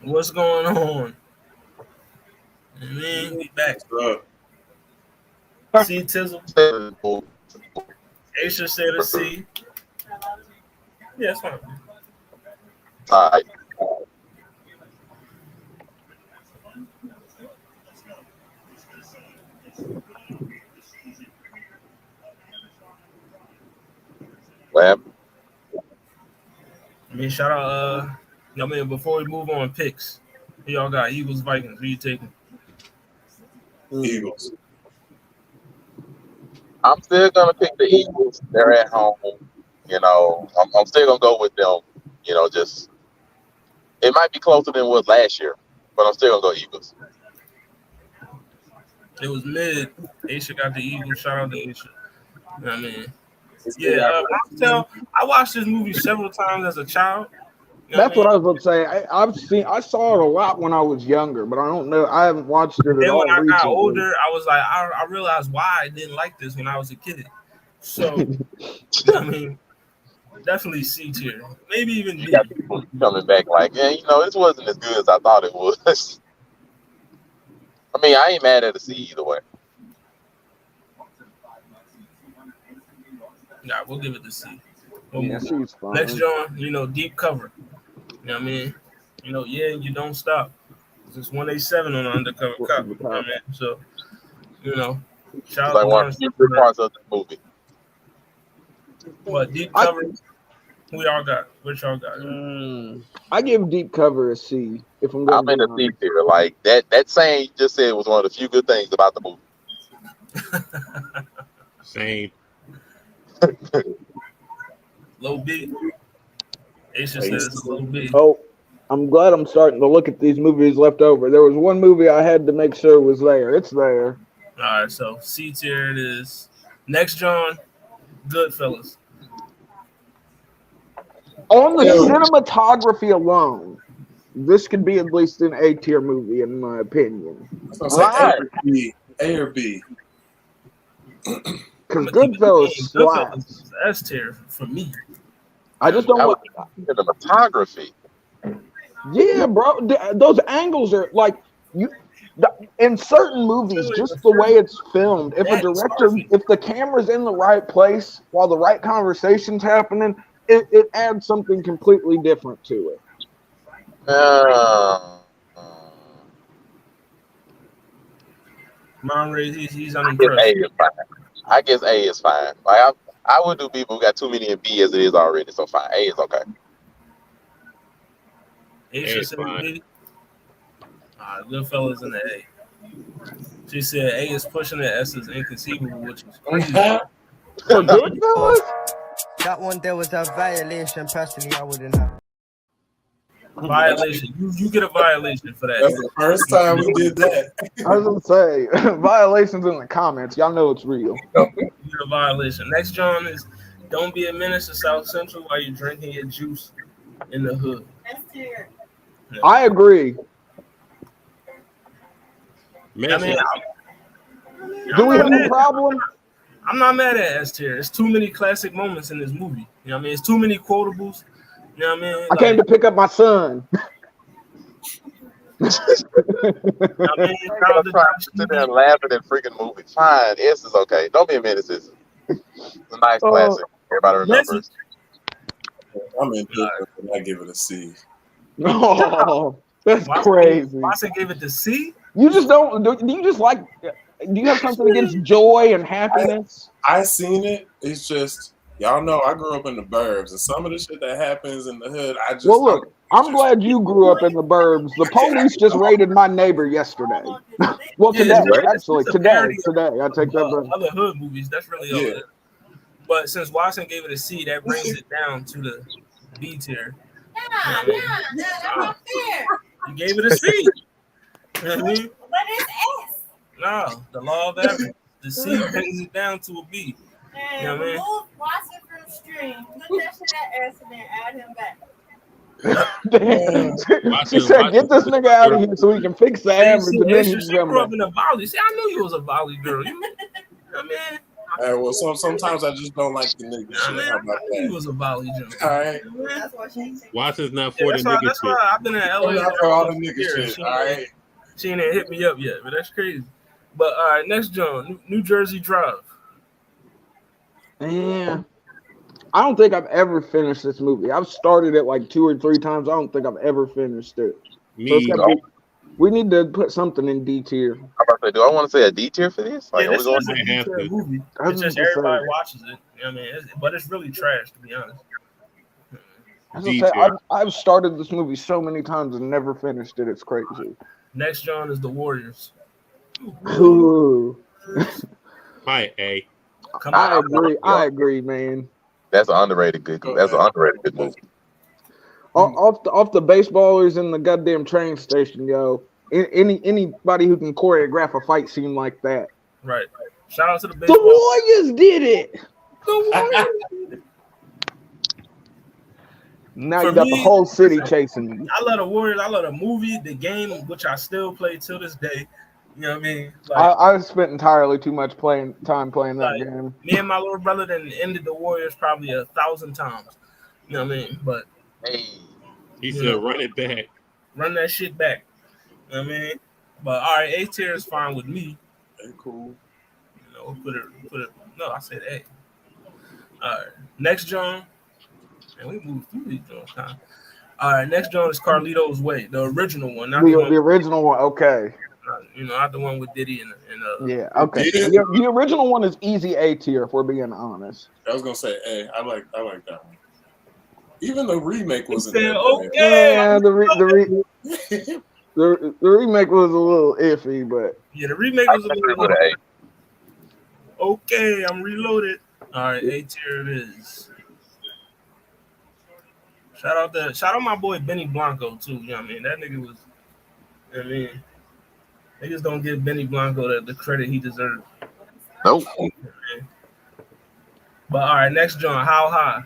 What's going on? And then we back. C Tizzle. Aisha said a C. Yeah, it's fine. All right. Well, I mean, shout out. I mean, before we move on, picks. Y'all got Eagles, Vikings. Who you taking? Eagles. I'm still gonna pick the Eagles. They're at home. You know, I'm still gonna go with them. You know, just it might be closer than it was last year, but I'm still gonna go Eagles. It was mid. Aisha got the Eagles. Shout out to Aisha. You know what I mean? It's Yeah, I watched this movie several times as a child. You know That's what I I was about to say. I saw it a lot when I was younger, but I don't know. I haven't watched it mean? at Then when all I got recently. older, I was like, I realized why I didn't like this when I was a kid. So, you know what I mean, definitely C tier, maybe even You B. got people coming back like, yeah, you know, this wasn't as good as I thought it was. I mean, I ain't mad at a C either way. Nah, we'll give it the C. We'll Yeah, move on. she's fine. Next, John, you know, deep cover. You know what I mean? You know, yeah, you don't stop. It's 187 on the undercover cop. You know what I mean? So, you know, It's shout like out one to of John. the good parts of the movie. What deep I, cover? Who y'all got? What y'all got? I give Deep Cover a C. If I'm I'm going to in be the C honest. tier. Like that saying you just said was one of the few good things about the movie. Same. Low B. Aisha says it's a low B. Oh, I'm glad I'm starting to look at these movies left over. There was one movie I had to make sure was there. It's there. All right, so C tier it is. Next, John, Goodfellas. On the cinematography alone, this could be at least an A tier movie, in my opinion. I was gonna say Right. A or B. Because Goodfellas slaps. is S tier for me. I just don't I want. was cinematography. Yeah, bro. Those angles are like you. In certain movies, just the way it's filmed. If a director, if the camera's in the right place while the right conversation's happening, it adds something completely different to it. Monray, he's I guess unimpressed. A is fine. I guess A is fine. Like I would do people who got too many in B as it is already, so fine. A is okay. Aisha said fine. B. Goodfellas in the A. She said A is pushing it, S is inconceivable, which is crazy. For Goodfellas? That one there was a violation. Personally, I wouldn't have. Violation. You get a violation for that. That's the first time we did that. I was gonna say violations in the comments. Y'all know it's real. You get a violation. Next, John, is don't be a menace to South Central while you're drinking your juice in the hood. I agree. I mean, Do we have a problem? I'm not mad at S tier. There's too many classic moments in this movie. You know what I mean? It's too many quotables. You know what I mean? I came to pick up my son. I'm sitting there laughing at freaking movies. Fine, S is okay. Don't be a menace. It's a nice classic. Everybody remembers. I'm indifferent when I give it a C. Oh, that's crazy. Watson gave it the C? You just don't. Do you just like? Do you have something against joy and happiness? I seen it. It's just y'all know I grew up in the burbs, and some of the shit that happens in the hood, I just. Well, look, I'm glad you grew up in the burbs. The police just raided my neighbor yesterday. Well, today, actually, today. I take that back. Other hood movies, that's really all it is. But since Watson gave it a C, that brings it down to the B tier. You gave it a C. But it's S. No, the law of average. The C brings it down to a B. And you know what I mean? remove Watson from stream. Put that shit at S and then add him back. She said, "Get this nigga out of here so we can fix the average." And then he grew up in a volley. See, I knew you was a volley girl. You know what I mean? Well, sometimes I just don't like the nigga shit. How about that? He was a volley jump. All right. That's what she said. Watson's not for the nigga That's shit. why I've been in LA. Not for all the nigga shit. All right. She ain't hit me up yet, but that's crazy. But all right, next John, New Jersey Drive. Yeah. I don't think I've ever finished this movie. I've started it like 2 or 3 times. I don't think I've ever finished it. Me, We need to put something in D tier. I'm about to say, do I want to say a D tier for this? Like, Yeah, are we this going? is a I have D-tier to. movie. I was It's just gonna say. everybody watches it. You know what I mean? But it's really trash, to be honest. I was D gonna say, tier. I've started this movie so many times and never finished it. It's crazy. Next John is The Warriors. Ooh. My A. Come I on. agree. I agree, man. That's an underrated good. That's an underrated good movie. Off the baseballers in the goddamn train station, yo. Anybody who can choreograph a fight scene like that. Right. Shout out to the The baseball. Warriors did it. The Warriors. Now For you got the me, whole city chasing you. I love the Warriors. I love the movie, the game, which I still play till this day. You know what I mean? Like, I've spent entirely too much time playing that Like, game. me and my little brother then ended the Warriors probably 1,000 times. You know what I mean? But Hey, He You said, know. run it back. run that shit back. You know what I mean? But all right, A tier is fine with me. Cool. You know, put it. No, I said A. All right, next John. And we moved through these Johns, huh? All right, next John is Carlito's Way, the original one, not the one. The original one, okay. You know, not the one with Diddy and Yeah, okay. Did it? The original one is easy A tier, if we're being honest. I was gonna say, hey, I like that one. Even the remake wasn't said, that okay. Yeah, the remake was a little iffy, but Yeah, the remake I was a agree little with an A. okay. I'm reloaded. All right, A tier it is. Shout out my boy Benny Blanco too. You know what I mean? That nigga was. You know what I mean, niggas don't give Benny Blanco the credit he deserves. Nope. But all right, next John, How High?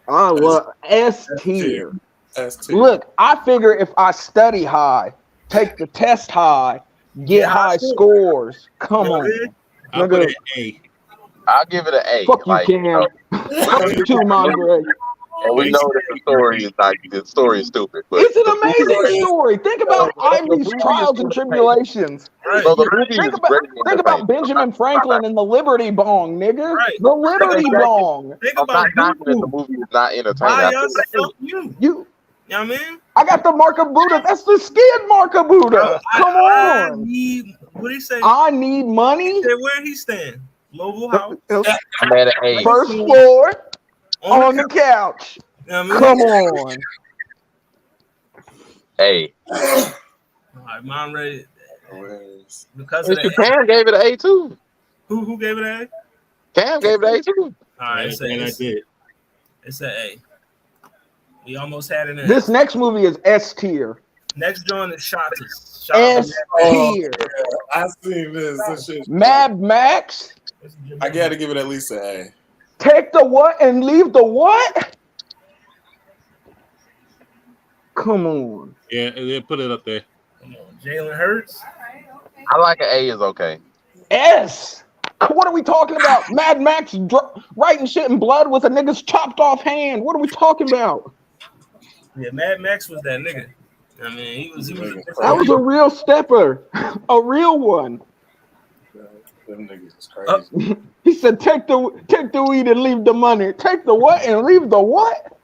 I love S tier. S tier. Look, I figure if I study high, take the test high, get Yeah, high scores. Come You know what I on. mean? I'll Nigga, put it A. I'll give it an A. fuck you, Like, Cam. Fuck you too, Mondre. and we know that the story is not. The story is stupid, but It's an the movie amazing is- story. Think about Ivory's trials and tribulations. Right. So the movie Think is great. Think about Benjamin Franklin and the Liberty Bong, nigga. Right. The Liberty Bong. Think I'm about not knocking that the YouTube. movie is not entertaining. Buy I us, think fuck you. You, You know what I mean? I got the mark of Buddha. That's the skid mark of Buddha. Come I on. need, what he say? I need money. He said, where he stand? Louisville House. I'm at an A. First floor on the couch. couch. You know what I mean? Come on. A. All right, mom ready. Because of Mr. that. Cam gave it an A too. Who gave it an A? Cam gave it an A too. All right, And I did. it's an A. We almost had an A. This next movie is S tier. Next joint is Shotters. S tier. I seen this shit. Mad Max. I gotta give it at least an A. Take the what and leave the what? Come on. Yeah, they put it up there. Come on, Jalen Hurts. I like an A is okay. S. What are we talking about? Mad Max writing shit in blood with a nigga's chopped off hand. What are we talking about? Yeah, Mad Max was that nigga. I mean, he was That was a real stepper. A real one. Them niggas is crazy. He said, take the weed and leave the money. Take the what and leave the what?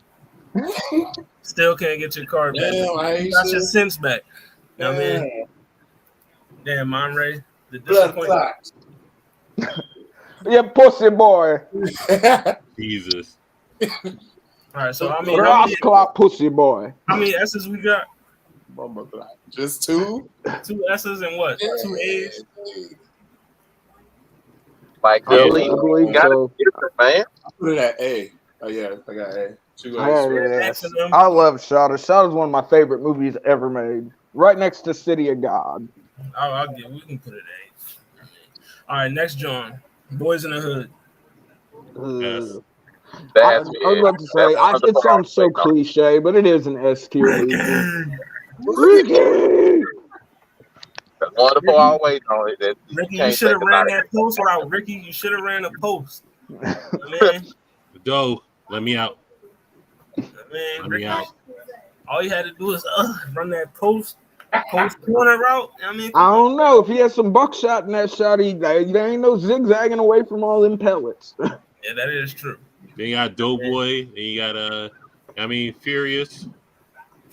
Still can't get your card back. Damn, I ain't Got your shit. sense back. You know what I mean? Damn, Monray. The Blood disappointment. clots. Yeah, pussy boy. Jesus. All right, so I mean, Grass clock pussy boy. how many S's we got? Mama black. Just two? 2 S's and what? 2 A's? Like I Billy, believe you gotta so. get it, man. I put it at A. Oh yeah, I got A. 2 Yeah, A's. yeah. I love Shotter. Shotter's one of my favorite movies ever made. Right next to City of God. I'll get. We can put it A. All right, next John. Boys in the Hood. Yes. I That's was about to say, it sounds so cliche, but it is an S tier movie. Ricky! That's wonderful. I'll wait on it. That Ricky, you can't should have think ran about that post route. Ricky, you should have ran a post. Man, Doe, let me out. man, Let me Ricky, out. all you had to do is run that post corner route. I mean, I don't know. If he has some buckshot in that shot, there ain't no zigzagging away from all them pellets. yeah, that is true. Then you got Doughboy. Then you got Furious.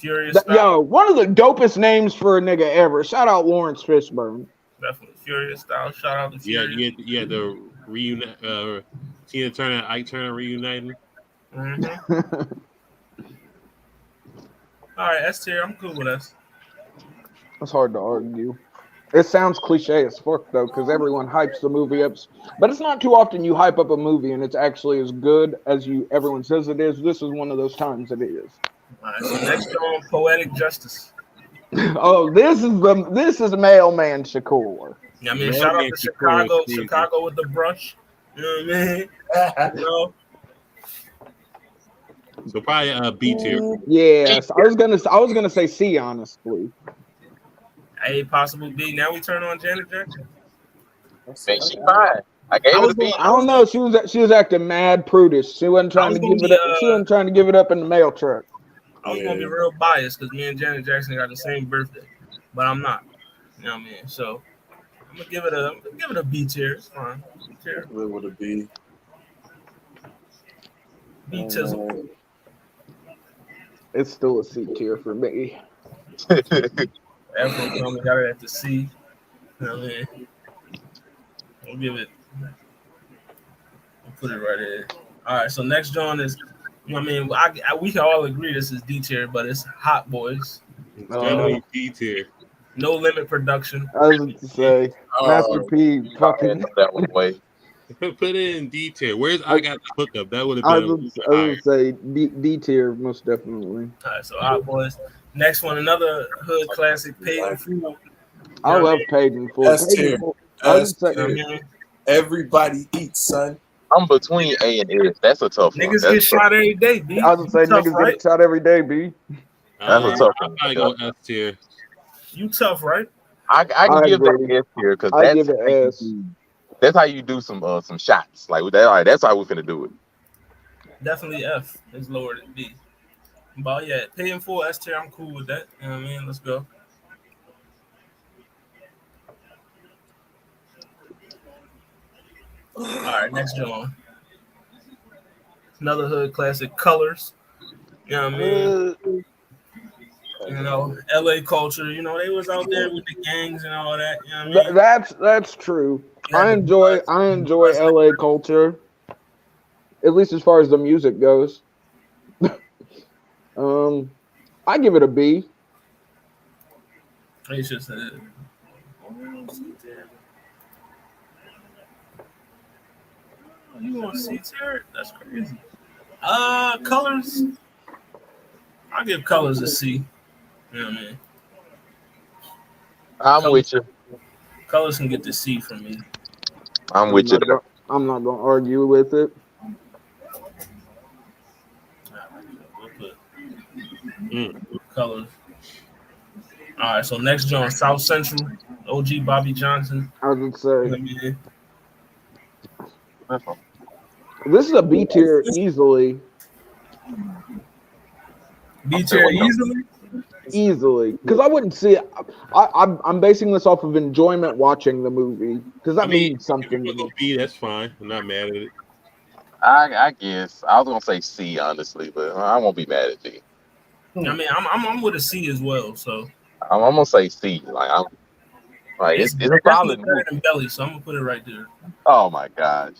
Yo, one of the dopest names for a nigga ever. Shout out Lawrence Fishburne. Definitely Furious style. Shout out to Furious. Yeah, the reunite. Tina Turner and Ike Turner reuniting. Mm-hmm. All right, S tier. I'm cool with us. It's hard to argue. It sounds cliche as fuck though, because everyone hypes the movie up, but it's not too often you hype up a movie and it's actually as good as everyone says it is. This is one of those times it is. All right, so next on Poetic Justice. Oh, this is Mailman Shakur. Yeah, I mean, shout out to Chicago with the brush. You know what I mean? You know? So probably B tier. Yes, I was gonna say C, honestly. A possible B. Now we turn on Janet Jackson. She fine. I gave it a B. I don't know. She was acting mad prudish. She wasn't trying to give it up. She wasn't trying to give it up in the mail truck. I was gonna be real biased because me and Janet Jackson got the same birthday, but I'm not. You know what I mean? So I'm gonna give it a B tier. It's fine. B tier. Live with a B. B tizzle. It's still a C tier for me. Everyone told me got it at the C. You know what I mean? I'll give it. I'll put it right here. All right. So next John is. You know what I mean? We can all agree this is D tier, but it's Hot Boys. Definitely D tier. No Limit Production. I was going to say, Master P. Fucking that one way. Put it in D tier. Where's I Got the Hookup? That would have I been. would say D tier most definitely. All right, so Hot Boys. Next one, another hood classic, Paid in Full. I love Paid in Full. S tier. S-tier. Everybody eats, son. I'm between A and S. That's a tough one. Niggas get shot every day, B. I was going to say, tough, niggas right? get shot every day, B. That's a tough one. I go S tier. You tough, right? I can give that S tier because that's how you do some shots like that. All right, that's how we're finna do it. Definitely F is lower than B. But yeah, Paid in Full S tier. I'm cool with that. You know what I mean? Let's go. All right, next John. Another hood classic, Colors. You know what I mean? You know, LA culture. You know, they was out there with the gangs and all that. You know what I mean? That's true. I enjoy LA culture, at least as far as the music goes. I give it a B. It's just you want to see tier? That's crazy. Colors. I'll give Colors a C. You know what I mean? I'm with you. Colors can get the C from me. I'm with you. I'm not gonna argue with it. Colors. All right, so next John, South Central, OG Bobby Johnson. I would say You know what this is a B tier easily. I mean? B tier easily, because I wouldn't see it. I'm basing this off of enjoyment watching the movie because that means something to me. B, that's fine. I'm not mad at it. I guess I was gonna say C honestly, but I won't be mad at D. I mean, I'm with a C as well. So I'm gonna say C. It's a solid better movie. than Belly, so I'm gonna put it right there. Oh my gosh.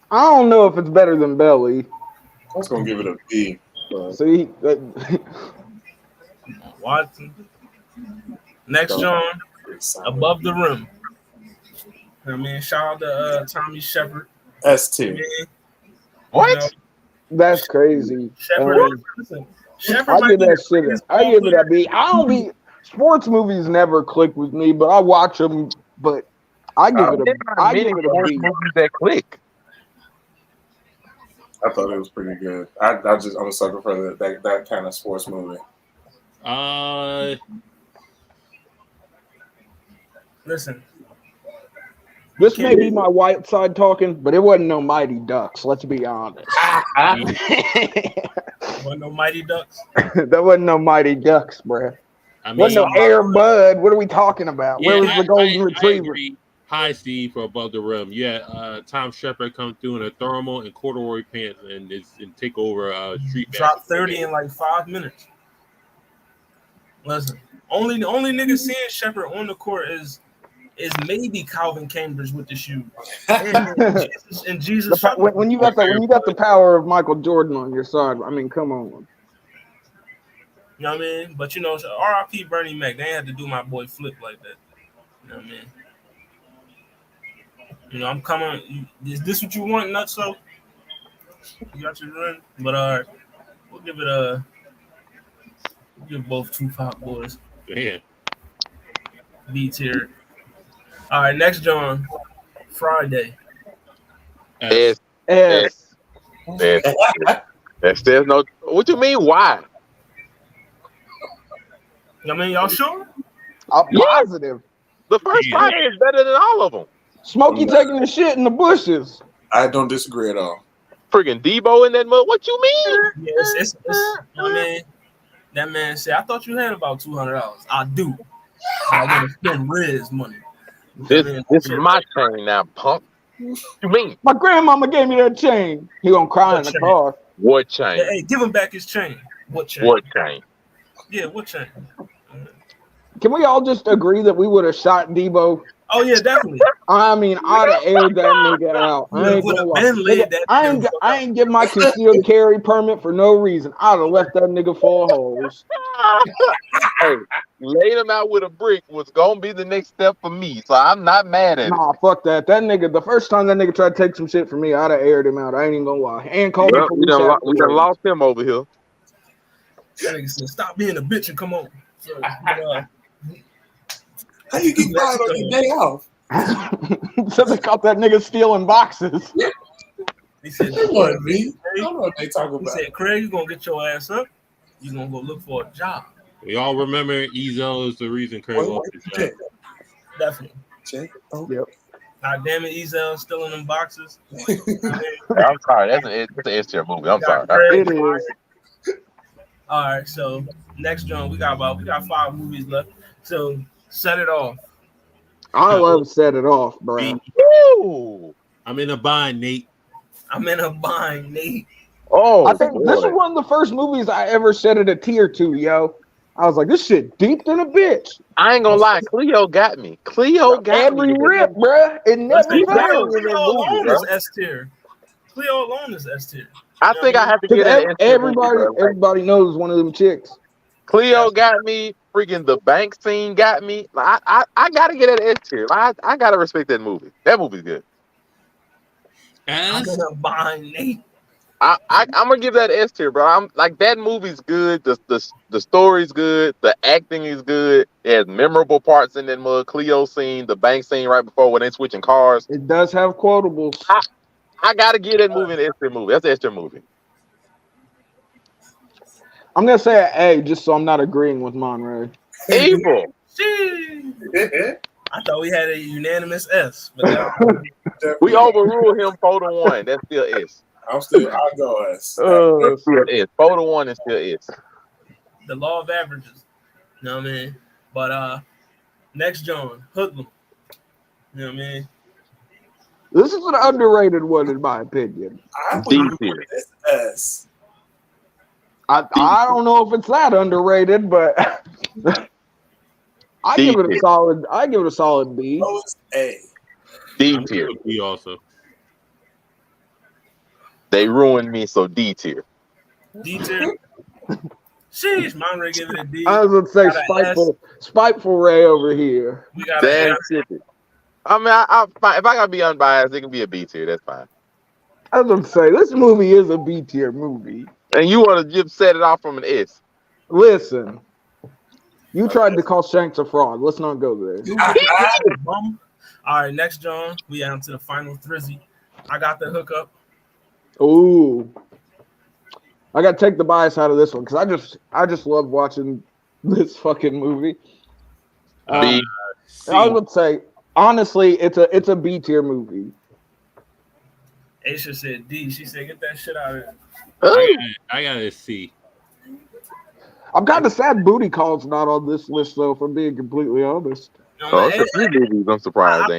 I don't know if it's better than Belly. I was gonna give it a B. But See, Watson. Next John, Above the Rim. I mean, shout out to Tommy Shepard. S tier. What? You know, that's crazy. Shepard. I give that shit. I give it a B. I don't be sports movies never click with me, but I watch them. But I give it a B. Movies that click. I thought it was pretty good. I'm a sucker for that kind of sports movie. Listen. This may be my white side talking, but it wasn't no Mighty Ducks. Let's be honest. Wasn't no Mighty Ducks. That wasn't no Mighty Ducks, bruh. I mean, Wasn't no Air Bud. What are we talking about? Where was the golden retriever? Hi, Steve, for Above the Rim. Yeah, Tom Shepard come through in a thermal and corduroy pants and take over Street Drop Basketball 30 game. in like 5 minutes. Listen, only nigga seeing Shepard on the court is maybe Calvin Cambridge with the shoes. And Jesus Shepard. When you got the power of Michael Jordan on your side, I mean, come on. You know what I mean? But you know, R.I.P. Bernie Mac. They ain't had to do my boy Flip like that. You know what I mean? You know, I'm coming. Is this what you want, Nutso? You got your run, but we'll give it give both Tupac boys Yeah. B tier. All right, next John, Friday. S. S. There's no. What you mean? Why? I mean, y'all sure? I'm positive. The first Friday is better than all of them. Smokey taking the shit in the bushes. I don't disagree at all. Friggin' Debo in that mud. What you mean? Yes, it's I mean, that man said, I thought you had about $200. I do. I want to spend Riz money. This is my turn now, punk. What you mean? My grandmama gave me that chain. He gonna cry in the car. What chain? Hey, give him back his chain. What chain? What chain? Yeah, what chain? Can we all just agree that we would have shot Debo? Oh yeah, definitely. I mean, I'd have aired that nigga out. I ain't gonna lie. Nigga, I ain't get my concealed carry permit for no reason. I'd have left that nigga full of holes. Hey, laying him out with a brick was gonna be the next step for me, so I'm not mad at it. Nah, fuck that. That nigga, the first time that nigga tried to take some shit from me, I'd have aired him out. I ain't even gonna lie. And called the police. We done lost him over here. That nigga said, "Stop being a bitch and come on." So, How you get fired on your day off? So they caught that nigga stealing boxes. He said, That wasn't me. I don't know what they talking He about. said, "Craig, you gonna get your ass up. You gonna go look for a job." We all remember Ezo is the reason Craig lost his job. Definitely. Check. Oh. Yep. God damn it, Ezel still in them boxes. I'm sorry. That's an S-tier movie. I'm sorry. It is. All right, so next John, we got 5 movies left. So set it off. I love set it off, bro. Woo! I'm in a bind, Nate. I'm in a bind, Nate. Oh, I think this is boy. one of the first movies I ever set it a tier to, yo. I was like, this shit deep than a bitch. I ain't gonna lie. Cleo got me. Cleo got Every me. rip, bruh. It never Cleo fails. alone is S tier. Cleo alone is S tier. I think I have to get that. Everybody knows one of them chicks. Cleo got me. Freaking the bank scene got me. Like, I gotta get that S tier. I gotta respect that movie. That movie's good. I'm in a bind, Nate. I'm gonna give that S tier, bro. I'm like that movie's good. The story's good. The acting is good. It has memorable parts in that mug. Cleo scene, the bank scene right before when they switching cars. It does have quotables. I gotta give that movie an S tier movie. That's an S tier movie. I'm gonna say an A just so I'm not agreeing with Monray. Evil. I thought we had a unanimous S, but We overruled him 4-1. That's still S. I'll go S. Still S. 4-1 is still S. the law of averages. You know what I mean? But next John, Hoodlum. You know what I mean? This is an underrated one in my opinion. I believe it's S. I don't know if it's that underrated, but I give it a solid B. Oh, it's A. D tier. B also. They ruined me, so D tier. D tier. Sheesh, Monray give it a D. I was gonna say spiteful Ray over here. We got Damn shit. I mean, I'm fine. If I gotta be unbiased, it can be a B tier. That's fine. I was gonna say this movie is a B tier movie. And you want to just set it off from an S. Listen, you tried to call Shanks a fraud. Let's not go there. All right, next John, we on to the final Thrizzy. I got the hookup. Ooh, I gotta take the bias out of this one because I just love watching this fucking movie. I would say honestly, it's a B tier movie. Aisha said D. She said, "Get that shit out of here." I got a C. I'm kind of sad Booty Call's not on this list though. If I'm being completely honest. Oh, it's a few movies. I'm surprised.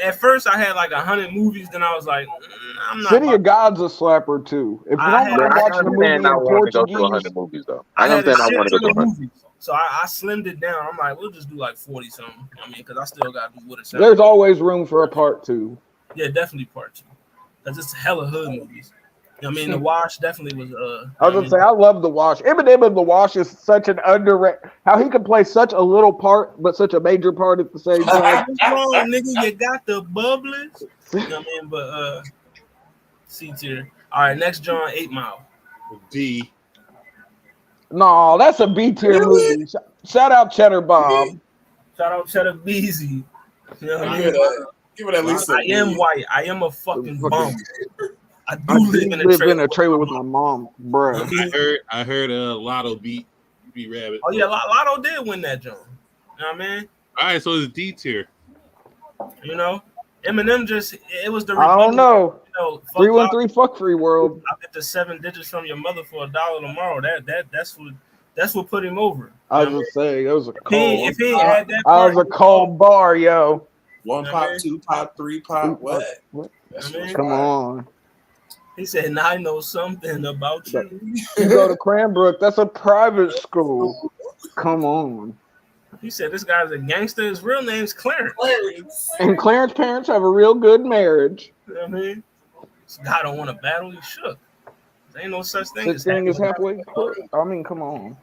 At first, I had like 100 movies. Then I was like, I'm not. City of God's a slapper too. If you don't mind watching a movie in Portuguese, 100 movies though. I had a shit want to ton go of to movies, so I slimmed it down. I'm like, we'll just do like 40 something. I mean, because I still got to do what it's. There's always room for a part 2. Yeah, definitely part 2. Because it's hella hood movies. You know what I mean? The Wash definitely was. I was gonna say I love The Wash. Eminem in The Wash is such an underrated. How he could play such a little part, but such a major part at the same time. What's wrong, nigga? You got the bubblers. You know what I mean? But C tier. All right, next John 8 Mile. D. No, that's a B tier movie. Shout out Cheddar Bob. Shout out Cheddar Beezy. You know what I mean? Give it at least. I am white. I am a fucking bum. I do live in a trailer with my mom, bro. I heard Lotto beat Rabbit. Oh yeah, Lotto did win that joint. You know what I mean? All right, so it's D tier. You know, Eminem it was the. I don't know. You know, 313 fuck free world. I'll get the 7 digits from your mother for $1 tomorrow. That's what put him over. I was gonna say it was a cold. If he ain't had that, I was a cold bar, yo. 1 pop, 2 pop, 3 pop. What? Come on. He said, "Now I know something about you." You go to Cranbrook. That's a private school. Come on. He said, "This guy's a gangster. His real name's Clarence." And Clarence's parents have a real good marriage. You know what I mean? This guy don't want to battle. He shook. There ain't no such thing as halfway. I mean, come on.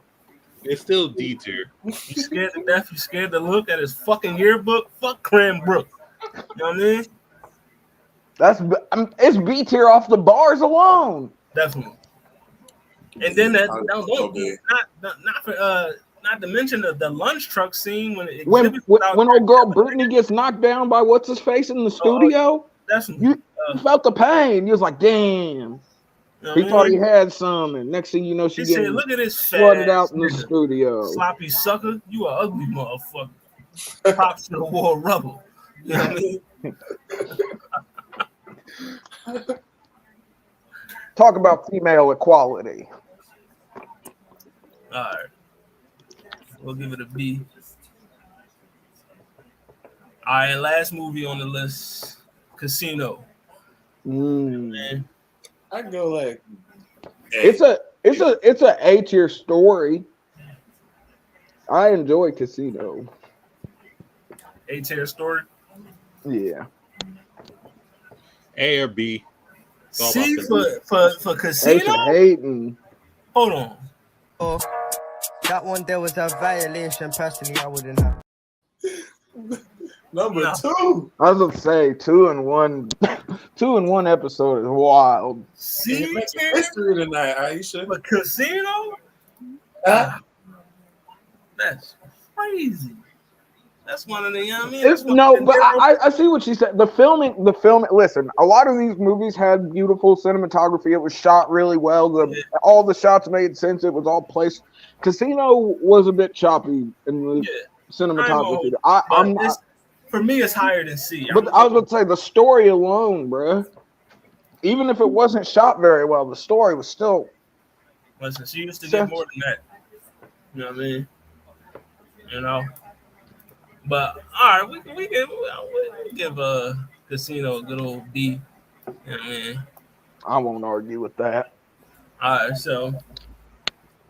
It's still D tier. You scared to death. You scared to look at his fucking yearbook. Fuck Cranbrook. You know what I mean? It's B tier off the bars alone. Definitely. And then not to mention the lunch truck scene when old girl Brittany gets knocked down by what's his face in the studio. Definitely. You felt the pain. You was like, damn. He thought he had some, and next thing you know, she said, "Look at this flooded out in the studio. Sloppy sucker, you a ugly motherfucker." Props to the war rubber. You know what I mean? Talk about female equality. All right, we'll give it a B. All right, last movie on the list, Casino. Man. I go like it's a A tier story. I enjoy Casino. A tier story. Yeah. A or B. C for Casino. Hating. Hold on. Oh, that one there was a violation. Personally, I wouldn't have. Number 2. I was gonna say 2 in 1. 2 in 1 episode is wild. See, history tonight, Aisha. But Casino, that's crazy. That's one of the. You know what I mean? But I see what she said. The filming. Listen, a lot of these movies had beautiful cinematography. It was shot really well. All the shots made sense. It was all placed. Casino was a bit choppy in the cinematography. For me, it's higher than C. But I was going to say the story alone, bro. Even if it wasn't shot very well, the story was still. Listen, she used to get more than that. You know what I mean? You know. But all right, we give Casino a good old B. You know what I mean? I won't argue with that. All right, so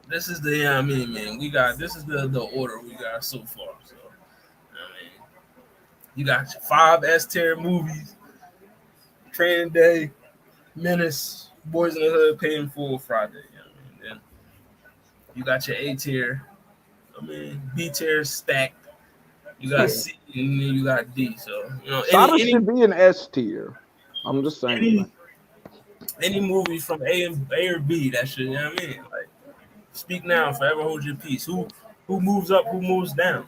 this is the man. This is the order we got so far. So you got your 5 S tier movies, Training Day, Menace, Boys in the Hood, Paid in Full, Friday. You know what I mean? Then you got your A tier. B tier stacked. You got C and then you got D. So any should be an S tier. I'm just saying. Any movie from A or B that should, you know what I mean? Like, speak now, forever hold your peace. Who moves up? Who moves down?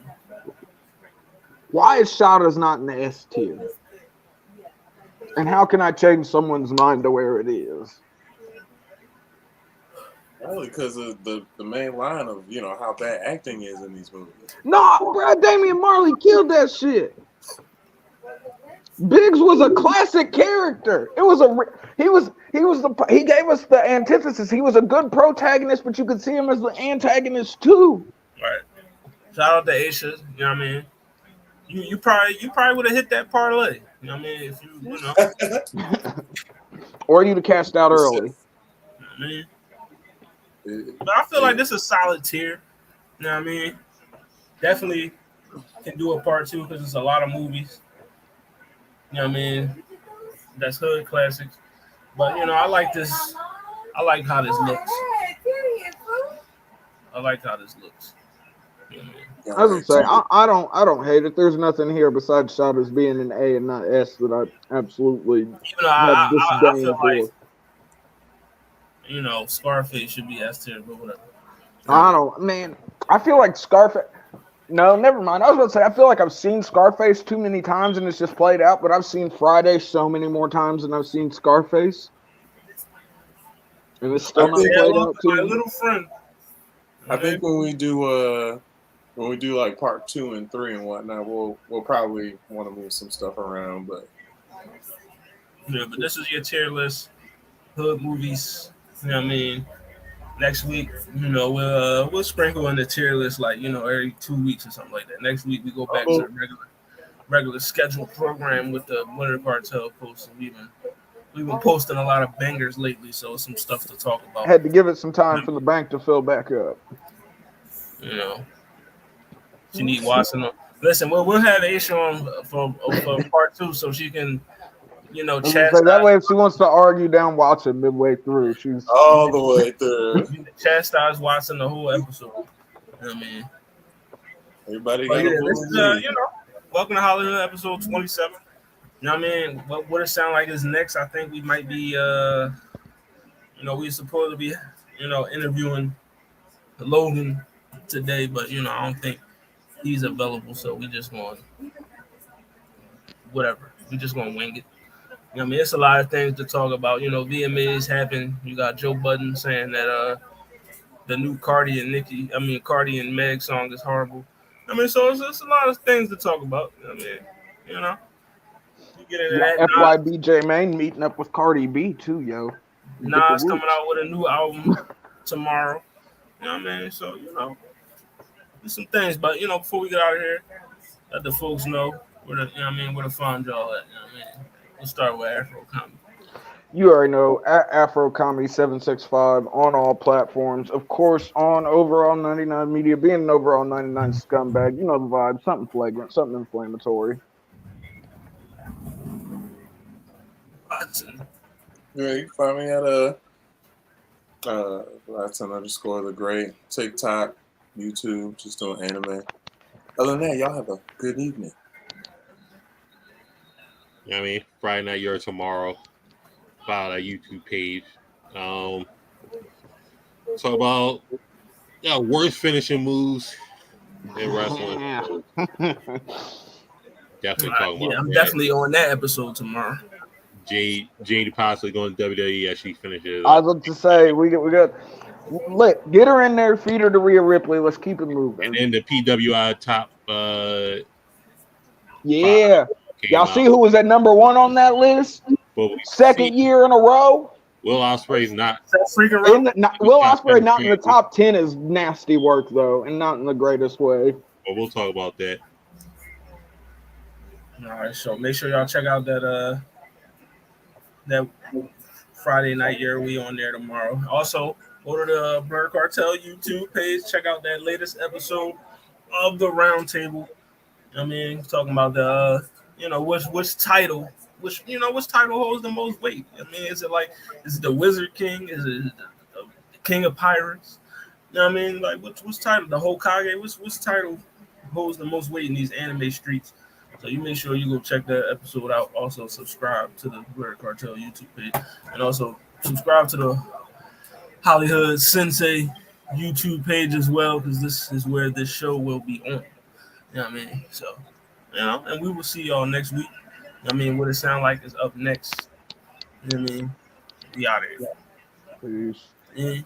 Why is Shada's not in the S tier? And how can I change someone's mind to where it is? Only because of the main line of how bad acting is in these movies. No, bro, Damian Marley killed that shit. Biggs was a classic character. He gave us the antithesis. He was a good protagonist, but you could see him as the antagonist too. Right. Shout out to Aisha. You know what I mean? You probably would have hit that parlay. You know what I mean? If you know. Or you'd have cashed out early. I mean, but I feel like this is a solid tier. You know what I mean? Definitely can do a part 2 because it's a lot of movies. You know what I mean? That's hood classics. But you know, I like this. I like how this looks. I like how this looks. You know what I mean? I was gonna say I don't hate it. There's nothing here besides Shadows being an A and not S that I absolutely Even though have I disdain feel for. like, you know, Scarface should be S tier, but whatever. I feel like Scarface. No, never mind. I was about to say I feel like I've seen Scarface too many times and it's just played out, but I've seen Friday so many more times than I've seen Scarface, and it's still not played out too. My little friend. I think when we do like part 2 and 3 and whatnot, we'll probably want to move some stuff around, but yeah, but this is your tier list, hood movies. You know what I mean? Next week, you know, we'll sprinkle in the tier list like, you know, every 2 weeks or something like that. Next week we go back to the regular scheduled program with the Winter Cartel posts. We've been posting a lot of bangers lately, so some stuff to talk about. Had to give it some time for the bank to fill back up. You know, she need Watson. Listen, we'll have Aisha on for part 2 so she can, you know, chastise. That way, if she wants to argue down Watson midway through, she's all the way through. Chastise Watson the whole episode. You know what I mean? Everybody got you know, welcome to HollyHood episode 27. You know what I mean? What it sound like is next. I think we might be, you know, we're supposed to be, you know, interviewing Logan today, but you know, I don't think he's available, so we just going whatever. We just gonna wing it. You know, I mean, it's a lot of things to talk about. You know, VMAs happen. You got Joe Budden saying that the new Cardi and Meg song is horrible. I mean, so it's a lot of things to talk about. I mean, you know, you get into that. FYBJ Main meeting up with Cardi B too, yo. Nas coming out with a new album tomorrow. You know what I mean? So, you know, there's some things. But, you know, before we get out of here, let the folks know where to, you know what I mean, where to find y'all at. You know what I mean? We'll start with Afro Comedy. You already know, at Afro Comedy 765 on all platforms. Of course, on Overall 99 Media, being an Overall 99 scumbag. You know the vibe. Something flagrant, something inflammatory. Watson. Yeah, you can find me at Watson_ the Great, TikTok, YouTube, just doing anime. Other than that, y'all have a good evening. You know what I mean? Friday Night You're Tomorrow. Follow our YouTube page. Talk about worst finishing moves in wrestling. Definitely talking about I'm that. definitely on that episode tomorrow. Jade possibly going to WWE as she finishes. I was about to say we got get her in there, feed her to Rhea Ripley. Let's keep it moving. And then the PWI top. Yeah, y'all see who was at number 1 on that list? Second year in a row. Will Ospreay's not. Will Ospreay not in the top 10 is nasty work though, and not in the greatest way. But we'll talk about that. All right, so make sure y'all check out that Friday Night Year. We on there tomorrow. Also, go to the Blur Cartel YouTube page. Check out that latest episode of the Roundtable. I mean, talking about the you know which title holds the most weight. I mean, is it the Wizard King? Is it the King of Pirates? You know what I mean? Like what's title? The Hokage? What's title holds the most weight in these anime streets? So you make sure you go check that episode out. Also subscribe to the Blur Cartel YouTube page, and also subscribe to the HollyHood Sensei YouTube page as well, because this is where this show will be on. You know what I mean? So, you know, and we will see y'all next week. I mean, what it sound like is up next. You know what I mean? We out of here. Peace. Yeah.